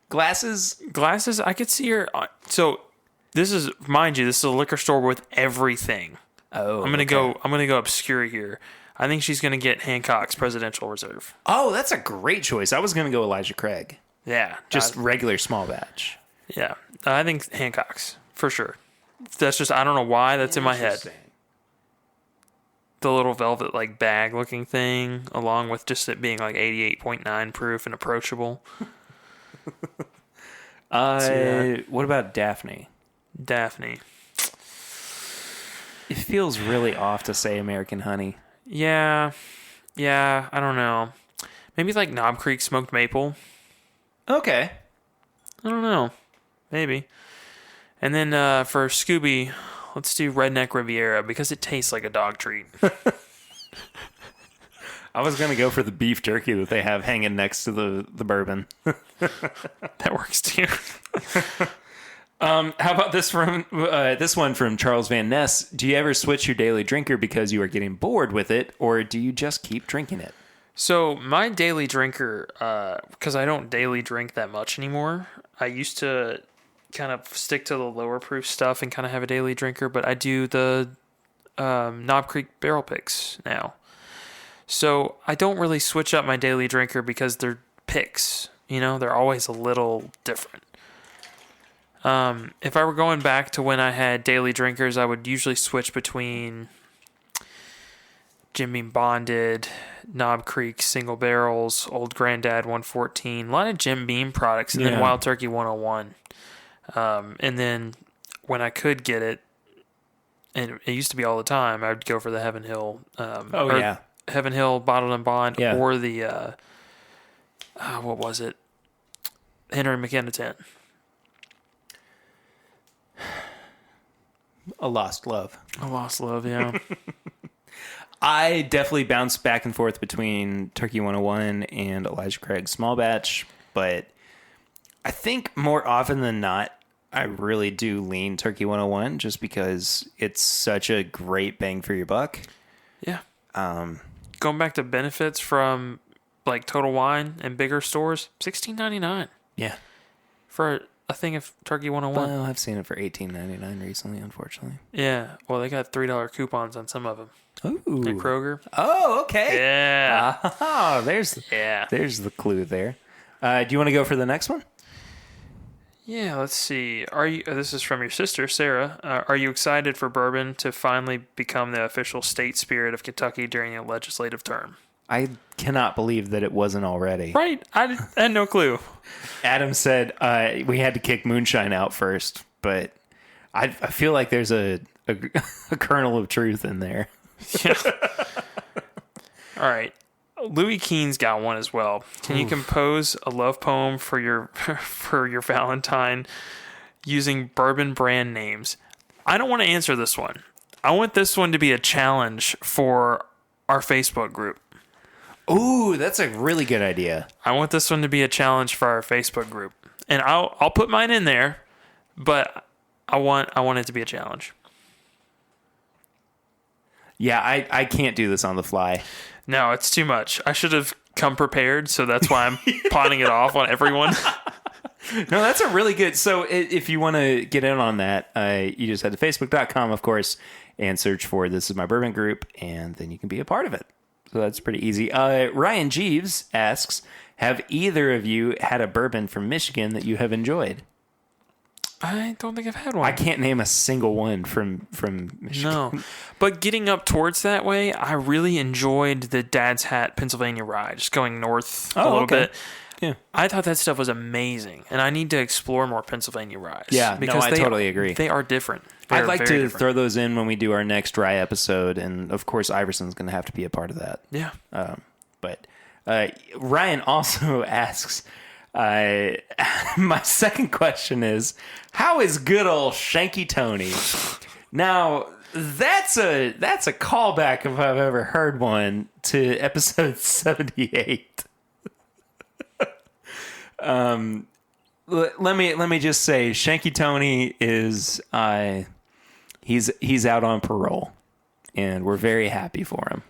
Glasses, I could see her. So this is, mind you, this is a liquor store with everything. Oh, I'm gonna go obscure here. I think she's gonna get Hancock's Presidential Reserve. Oh, that's a great choice. I was gonna go Elijah Craig. Yeah, just regular small batch. Yeah, I think Hancock's for sure. That's just, I don't know why that's in my head. The little velvet like bag looking thing, along with just it being like 88.9 proof and approachable. What about Daphne? Daphne. It feels really off to say American Honey. Yeah, I don't know. Maybe like Knob Creek Smoked Maple. Okay. I don't know. Maybe. And then for Scooby, let's do Redneck Riviera because it tastes like a dog treat. I was going to go for the beef jerky that they have hanging next to the bourbon. That works too. How about this one from Charles Van Ness? Do you ever switch your daily drinker because you are getting bored with it, or do you just keep drinking it? So my daily drinker, because I don't daily drink that much anymore, I used to kind of stick to the lower proof stuff and kind of have a daily drinker, but I do the Knob Creek barrel picks now. So I don't really switch up my daily drinker because they're picks. They're always a little different. If I were going back to when I had daily drinkers, I would usually switch between Jim Beam Bonded, Knob Creek Single Barrels, Old Granddad 114, a lot of Jim Beam products, and then Wild Turkey 101. And then when I could get it, and it used to be all the time, I would go for the Heaven Hill. Heaven Hill Bottled and Bond, or the, what was it? Henry McKenna 10. A lost love, yeah. I definitely bounce back and forth between Turkey 101 and Elijah Craig Small Batch, but I think more often than not, I really do lean Turkey 101 just because it's such a great bang for your buck. Yeah. Going back to benefits from like Total Wine and bigger stores, $16.99. Yeah. For a thing of Turkey 101. Well, I've seen it for $18.99 recently, unfortunately. Yeah. Well, they got $3 coupons on some of them. Ooh. At Kroger. Oh, okay. Yeah. Oh, there's the clue there. Do you want to go for the next one? Yeah, let's see. This is from your sister, Sarah. Are you excited for bourbon to finally become the official state spirit of Kentucky during a legislative term? I cannot believe that it wasn't already. Right. I had no clue. Adam said we had to kick moonshine out first, but I feel like there's a kernel of truth in there. Yeah. All right. Louis Keene's got one as well. Can you compose a love poem for your Valentine using bourbon brand names? I don't want to answer this one. I want this one to be a challenge for our Facebook group. Ooh, that's a really good idea. I want this one to be a challenge for our Facebook group. And I'll put mine in there, but I want it to be a challenge. Yeah, I can't do this on the fly. No, it's too much. I should have come prepared, so that's why I'm pawning it off on everyone. No, that's a really good... So if you want to get in on that, you just head to Facebook.com, of course, and search for This Is My Bourbon Group, and then you can be a part of it. So that's pretty easy. Ryan Jeeves asks, have either of you had a bourbon from Michigan that you have enjoyed? I don't think I've had one. I can't name a single one from Michigan. No. But getting up towards that way, I really enjoyed the Dad's Hat Pennsylvania Rye, just going north a little bit. Yeah. I thought that stuff was amazing, and I need to explore more Pennsylvania ryes. Yeah, because I totally agree. They are different. I'd like to throw those in when we do our next rye episode, and of course Iverson's going to have to be a part of that. Yeah. But Ryan also asks, my second question is, how is good old Shanky Tony? Now, That's a callback if I've ever heard one to episode 78. Let me just say, Shanky Tony is he's out on parole, and we're very happy for him.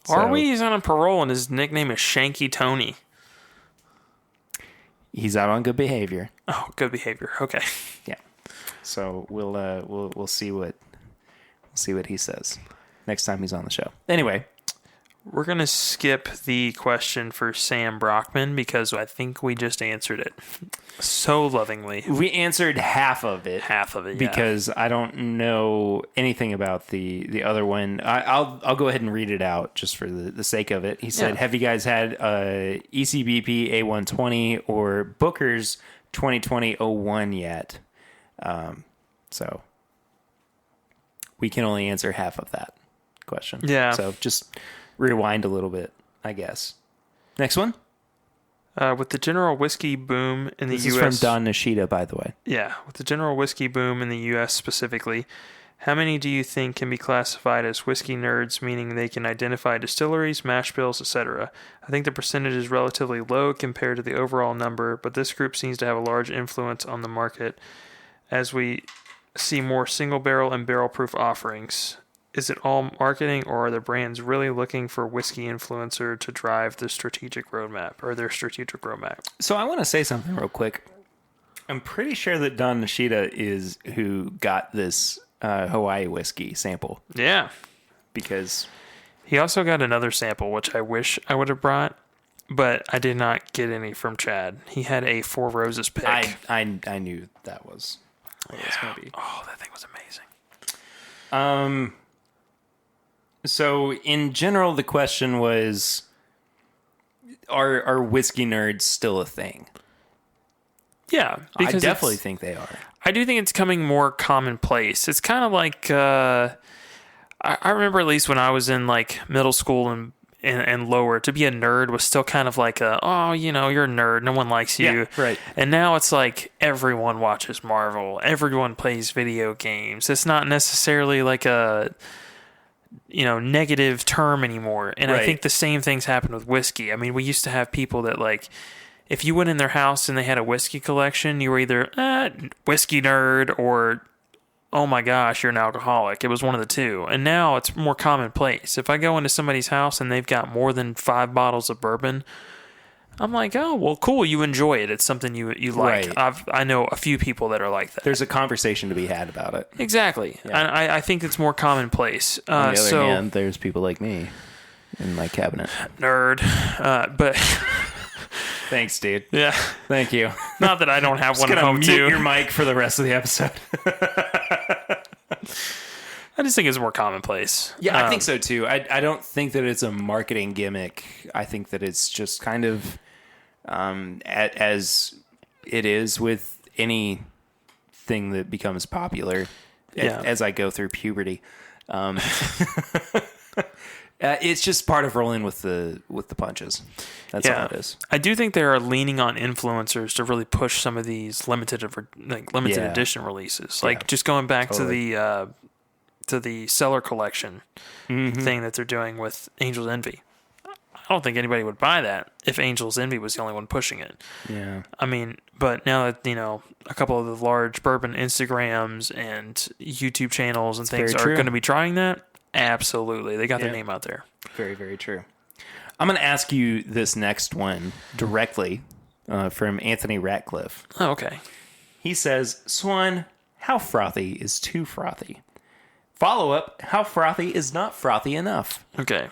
Are we? He's on parole, and his nickname is Shanky Tony. He's out on good behavior. Oh, good behavior. Okay. Yeah. So we'll see what he says next time he's on the show. Anyway, we're gonna skip the question for Sam Brockman because I think we just answered it so lovingly. We answered half of it. Because I don't know anything about the other one. I'll go ahead and read it out just for the sake of it. He said, "Have you guys had ECBP A120 or Booker's 2020-01 yet?" So we can only answer half of that question. Yeah. So just rewind a little bit, I guess. Next one. With the general whiskey boom in the U.S. This is from Don Nishida, by the way. Yeah. With the general whiskey boom in the U.S. specifically, how many do you think can be classified as whiskey nerds, meaning they can identify distilleries, mash bills, etc.? I think the percentage is relatively low compared to the overall number, but this group seems to have a large influence on the market as we see more single barrel and barrel proof offerings. Is it all marketing, or are the brands really looking for whiskey influencer to drive the strategic roadmap or their strategic roadmap? So I want to say something real quick. I'm pretty sure that Don Nishida is who got this Hawaii whiskey sample. Yeah. Because he also got another sample, which I wish I would have brought, but I did not get any from Chad. He had a Four Roses pick. I knew that was what it was going to be. Oh, that thing was amazing. So in general, the question was, are whiskey nerds still a thing? Yeah, I definitely think they are. I do think it's coming more commonplace. It's kind of like I remember, at least when I was in like middle school and lower, to be a nerd was still kind of like you're a nerd. No one likes you. Yeah, right. And now it's like everyone watches Marvel. Everyone plays video games. It's not necessarily like a negative term anymore. And right. I think the same things happen with whiskey. I mean, we used to have people that like, if you went in their house and they had a whiskey collection, you were either whiskey nerd or, oh my gosh, you're an alcoholic. It was one of the two. And now it's more commonplace. If I go into somebody's house and they've got more than 5 bottles of bourbon, I'm like, oh, well, cool. You enjoy it. It's something you like. Right. I know a few people that are like that. There's a conversation to be had about it. Exactly. Yeah. I think it's more commonplace. On the other hand, there's people like me in my cabinet. Nerd. But... Thanks, dude. Yeah. Thank you. Not that I don't have one at home, mute too. Your mic for the rest of the episode. I just think it's more commonplace. Yeah, I think so, too. I don't think that it's a marketing gimmick. I think that it's just kind of as it is with anything that becomes popular as I go through puberty. It's just part of rolling with the punches. That's all it is. I do think they are leaning on influencers to really push some of these limited edition releases. Like just going back to the Cellar Collection thing that they're doing with Angel's Envy. I don't think anybody would buy that if Angel's Envy was the only one pushing it. Yeah. I mean, but now that, a couple of the large bourbon Instagrams and YouTube channels and things are going to be trying that, absolutely. They got their name out there. Very, very true. I'm going to ask you this next one directly from Anthony Ratcliffe. Oh, okay. He says, Swan, how frothy is too frothy? Follow-up, how frothy is not frothy enough? Okay.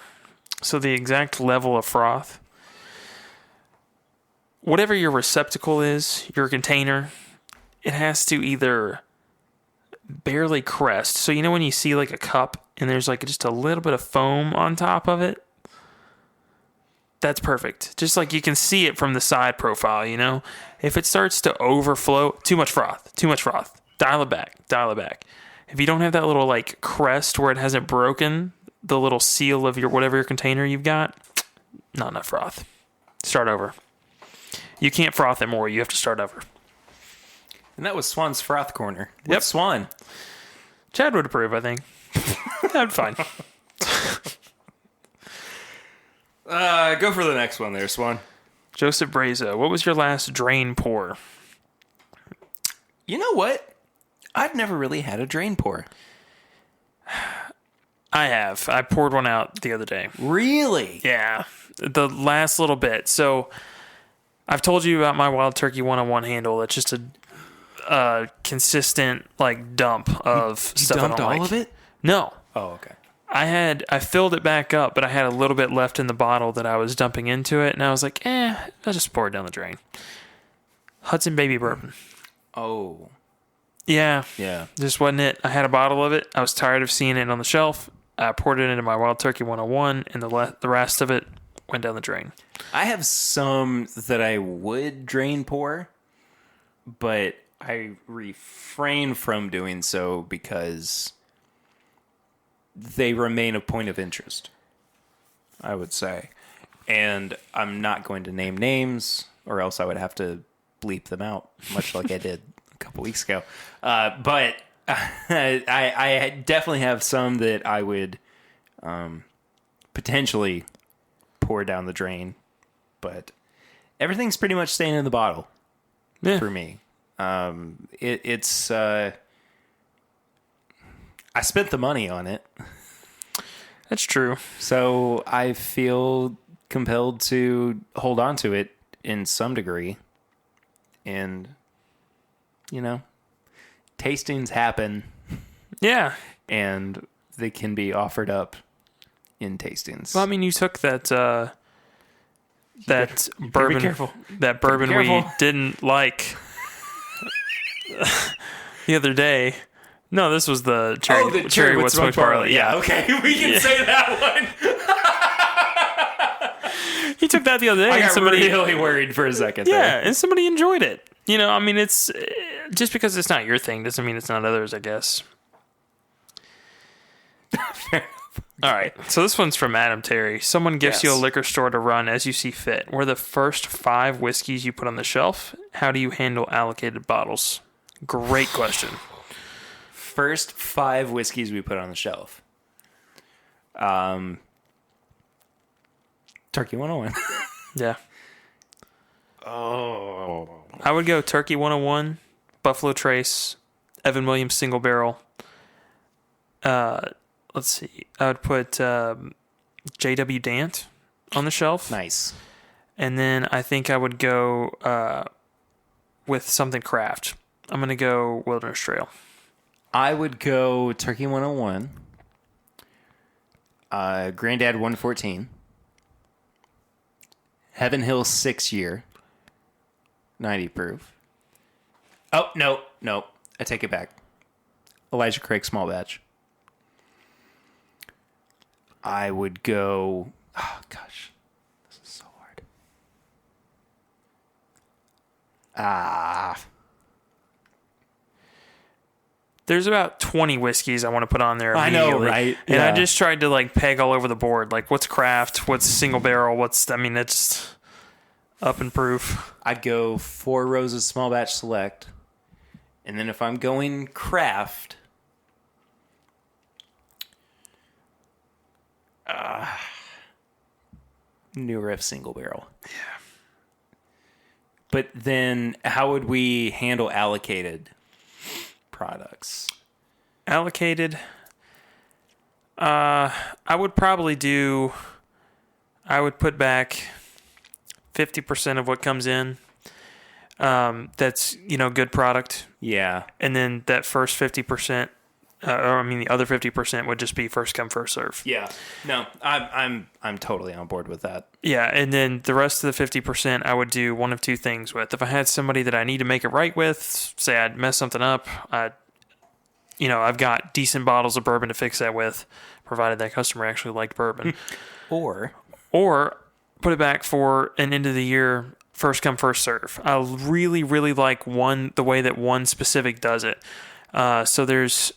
So the exact level of froth, whatever your receptacle is, your container, it has to either barely crest. So when you see like a cup and there's like just a little bit of foam on top of it, that's perfect. Just like you can see it from the side profile, If it starts to overflow, too much froth. Dial it back. If you don't have that little like crest where it hasn't broken, the little seal of whatever your container you've got, not enough froth. Start over. You can't froth it more. You have to start over. And that was Swan's Froth Corner. Yep. Swan. Chad would approve, I think. That'd fine. Go for the next one there, Swan. Joseph Brazo, what was your last drain pour? You know what? I've never really had a drain pour. I have. I poured one out the other day. Really? Yeah. The last little bit. So I've told you about my Wild Turkey 101 handle. It's just a consistent like dump of stuff. You dumped all of it? No. Oh, okay. I filled it back up, but I had a little bit left in the bottle that I was dumping into it, and I was like, I'll just pour it down the drain. Hudson Baby Bourbon. Oh. Yeah. Yeah. Just wasn't it. I had a bottle of it. I was tired of seeing it on the shelf. I poured it into my Wild Turkey 101, and the rest of it went down the drain. I have some that I would drain pour, but I refrain from doing so because they remain a point of interest, I would say. And I'm not going to name names, or else I would have to bleep them out, much like I did a couple weeks ago. But I definitely have some that I would potentially pour down the drain. But everything's pretty much staying in the bottle for me. It's I spent the money on it. That's true. So I feel compelled to hold on to it in some degree. And, tastings happen. Yeah. And they can be offered up in tastings. Well, I mean, you took that bourbon. Be careful. That bourbon we didn't like the other day. No, this was the cherry with smoked barley. Yeah, okay, we can say that one. He took that the other day. I got really worried for a second. Yeah, and somebody enjoyed it. I mean, it's just because it's not your thing doesn't mean it's not others, I guess. Fair enough. All right, so this one's from Adam Terry. Someone gives you a liquor store to run as you see fit. What are the first 5 whiskeys you put on the shelf? How do you handle allocated bottles? Great question. First 5 whiskeys we put on the shelf. Turkey 101. Yeah. Oh. I would go Turkey 101, Buffalo Trace, Evan Williams Single Barrel. Let's see. I would put J.W. Dant on the shelf. Nice. And then I think I would go with something craft. I'm going to go Wilderness Trail. I would go Turkey 101, Granddad 114, Heaven Hill 6 year, 90 proof. Oh, no. I take it back. Elijah Craig small batch. I would go... Oh, gosh. This is so hard. There's about 20 whiskeys I want to put on there immediately. I know, right? And yeah. I just tried to peg all over the board. What's craft? What's single barrel? It's up in proof. I'd go 4 Roses small batch select. And then if I'm going craft, New Riff single barrel. Yeah. But then how would we handle allocated products? Allocated. I would put back 50% of what comes in. That's, good product. Yeah. And then that first 50%, the other 50% would just be first come, first serve. Yeah. No, I'm totally on board with that. Yeah. And then the rest of the 50%, I would do one of 2 things with. If I had somebody that I need to make it right with, say I'd mess something up, I've got decent bottles of bourbon to fix that with, provided that customer actually liked bourbon. Or put it back for an end of the year first come first serve. I really, really like the way that one specific does it. So there's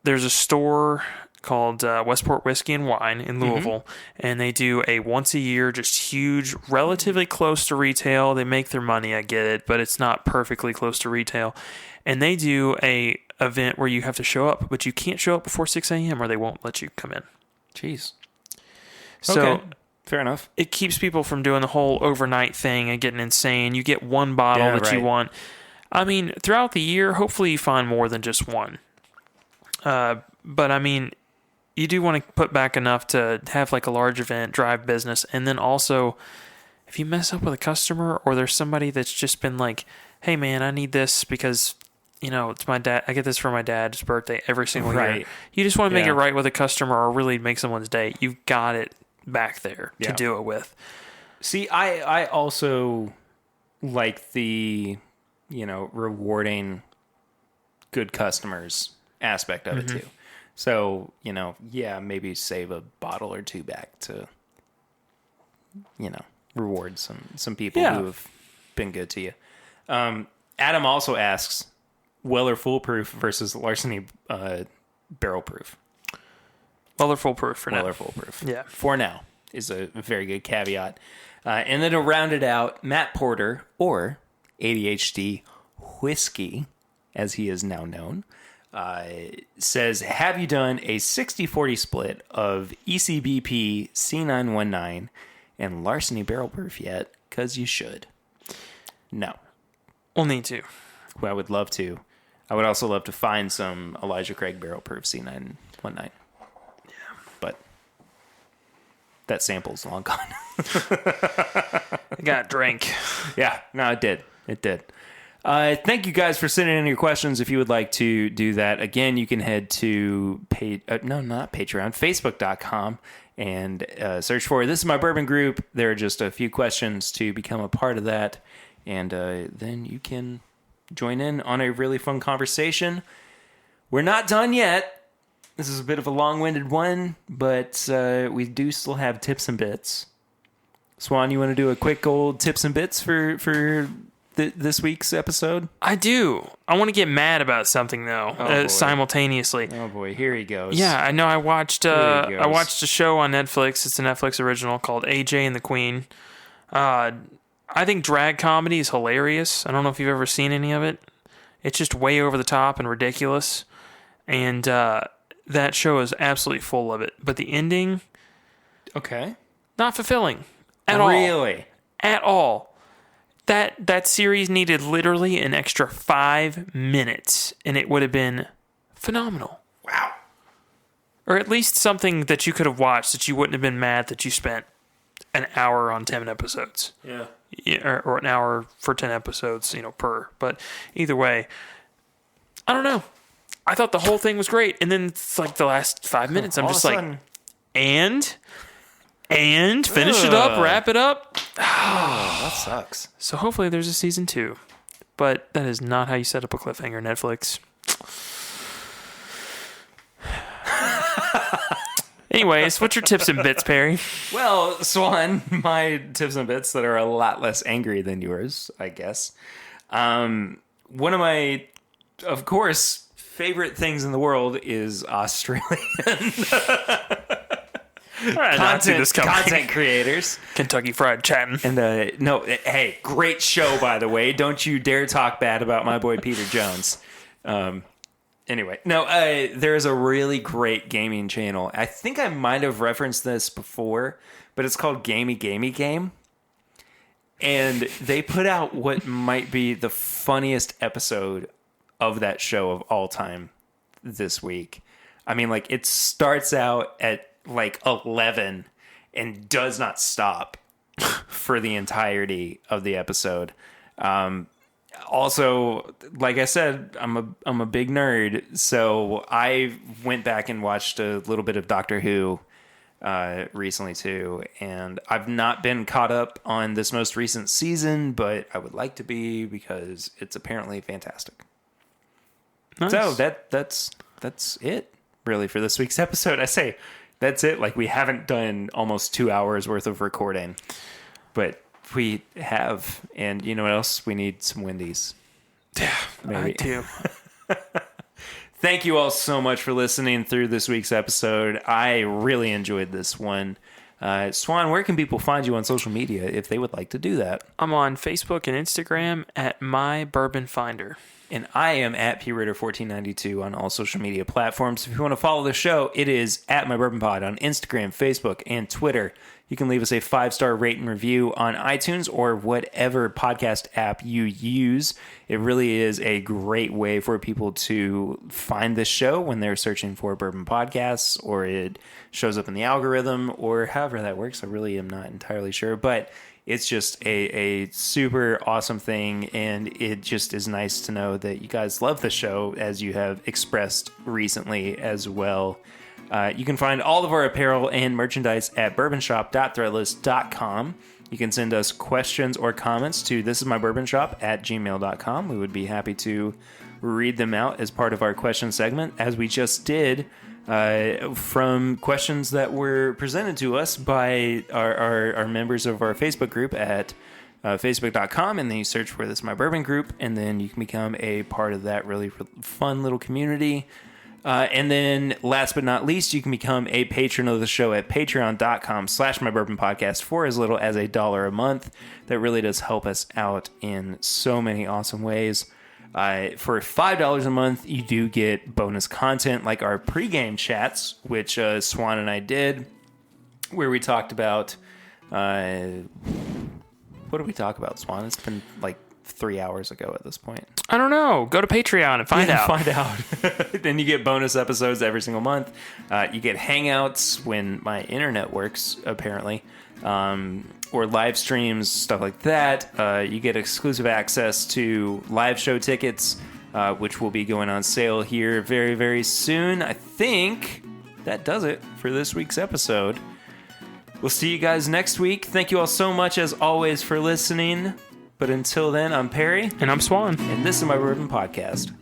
a store called Westport Whiskey and Wine in Louisville, and they do a once a year, just huge, relatively close to retail. They make their money, I get it, but it's not perfectly close to retail. And they do a event where you have to show up, but you can't show up before 6 a.m. or they won't let you come in. Jeez. So okay. Fair enough. it keeps people from doing the whole overnight thing and getting insane. You get one bottle that you want. I mean, throughout the year, hopefully you find more than just one. But I mean, you do want to put back enough to have like a large event, drive business. And then also, if you mess up with a customer or there's somebody that's just been like, hey man, I need this because, it's my dad. I get this for my dad's birthday every single year. You just want to make it right with a customer or really make someone's day. You've got it back there to do it with. See, I also like the, rewarding good customers aspect of it too. So, maybe save a bottle or two back to, reward some people who have been good to you. Adam also asks, Weller foolproof versus Larceny barrel proof. Weller foolproof for now. Weller foolproof. Yeah. For now is a very good caveat. And then to round it out, Matt Porter, or ADHD Whiskey, as he is now known, says, have you done a 60-40 split of ECBP C919 and Larceny barrel proof yet? Because you should. No. We'll need to. Well, I would love to. I would also love to find some Elijah Craig barrel proof C919. Yeah. But that sample's long gone. It got drank. Yeah, no, it did. It did. Thank you guys for sending in your questions. If you would like to do that, again, you can head to Facebook.com and search for This Is My Bourbon Group. There are just a few questions to become a part of that, and then you can join in on a really fun conversation. We're not done yet. This is a bit of a long-winded one, but we do still have tips and bits. Swan, you want to do a quick old tips and bits for this week's episode? I do. I want to get mad about something though, simultaneously. Oh boy, here he goes. Yeah, I know. I watched a show on Netflix. It's a Netflix original called AJ and the Queen. I think drag comedy is hilarious. I don't know if you've ever seen any of it. It's just way over the top and ridiculous, and that show is absolutely full of it. But the ending, not fulfilling at all. Really? At all. That series needed literally an extra 5 minutes, and it would have been phenomenal. Wow. Or at least something that you could have watched that you wouldn't have been mad that you spent an hour on 10 episodes. Yeah. Or an hour for 10 episodes, per. But either way, I don't know. I thought the whole thing was great. And then it's like the last 5 minutes, I'm just like, and finish it up, wrap it up. That sucks. So hopefully there's a season 2. But that is not how you set up a cliffhanger, Netflix. Anyways, what's your tips and bits, Perry? Well, Swan, my tips and bits that are a lot less angry than yours, I guess. One of my, of course, favorite things in the world is Australian content creators. Kentucky Fried chatting. And no, hey, great show, by the way. Don't you dare talk bad about my boy Peter Jones. Anyway, no, there's a really great gaming channel. I think I might have referenced this before, but it's called Gamey Game. And they put out what might be the funniest episode of that show of all time this week. I mean, like, it starts out at like 11 and does not stop for the entirety of the episode. Also, like I said, I'm a big nerd, so I went back and watched a little bit of Doctor Who recently too, and I've not been caught up on this most recent season, but I would like to be because it's apparently fantastic. Nice. So that's it really for this week's episode. I say that's it. Like, we haven't done almost 2 hours worth of recording, but we have, and you know what else? We need some Wendy's. Yeah, maybe. I do. Thank you all so much for listening through this week's episode. I really enjoyed this one. Swan, where can people find you on social media if they would like to do that? I'm on Facebook and Instagram at My Bourbon Finder. And I am at PRitter1492 on all social media platforms. If you want to follow the show, it is at My Bourbon Pod on Instagram, Facebook, and Twitter. You can leave us a 5-star rate and review on iTunes or whatever podcast app you use. It really is a great way for people to find this show when they're searching for bourbon podcasts, or it shows up in the algorithm, or however that works. I really am not entirely sure, but it's just a super awesome thing, and it just is nice to know that you guys love the show, as you have expressed recently as well. You can find all of our apparel and merchandise at bourbonshop.threadless.com. You can send us questions or comments to thisismybourbonshop@gmail.com. We would be happy to read them out as part of our question segment, as we just did from questions that were presented to us by our members of our Facebook group at facebook.com, and then you search for This Is My Bourbon group, and then you can become a part of that really fun little community. And then last but not least, you can become a patron of the show at patreon.com/mybourbonpodcast for as little as $1 a month. That really does help us out in so many awesome ways. For $5 a month, you do get bonus content like our pregame chats, which Swan and I did, where we talked about... what did we talk about, Swan? It's been like 3 hours ago at this point. I don't know. Go to Patreon and find out. Find out. Then you get bonus episodes every single month. You get hangouts when my internet works, apparently. Or live streams, stuff like that. You get exclusive access to live show tickets, which will be going on sale here very, very soon. I think that does it for this week's episode. We'll see you guys next week. Thank you all so much, as always, for listening. But until then, I'm Perry. And I'm Swan. And this is My Bourbon Podcast.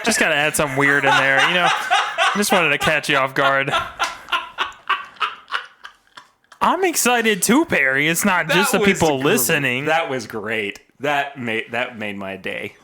Just gotta add something weird in there, you know. I just wanted to catch you off guard. I'm excited too, Perry. It's not just the people listening. That was great. That made my day.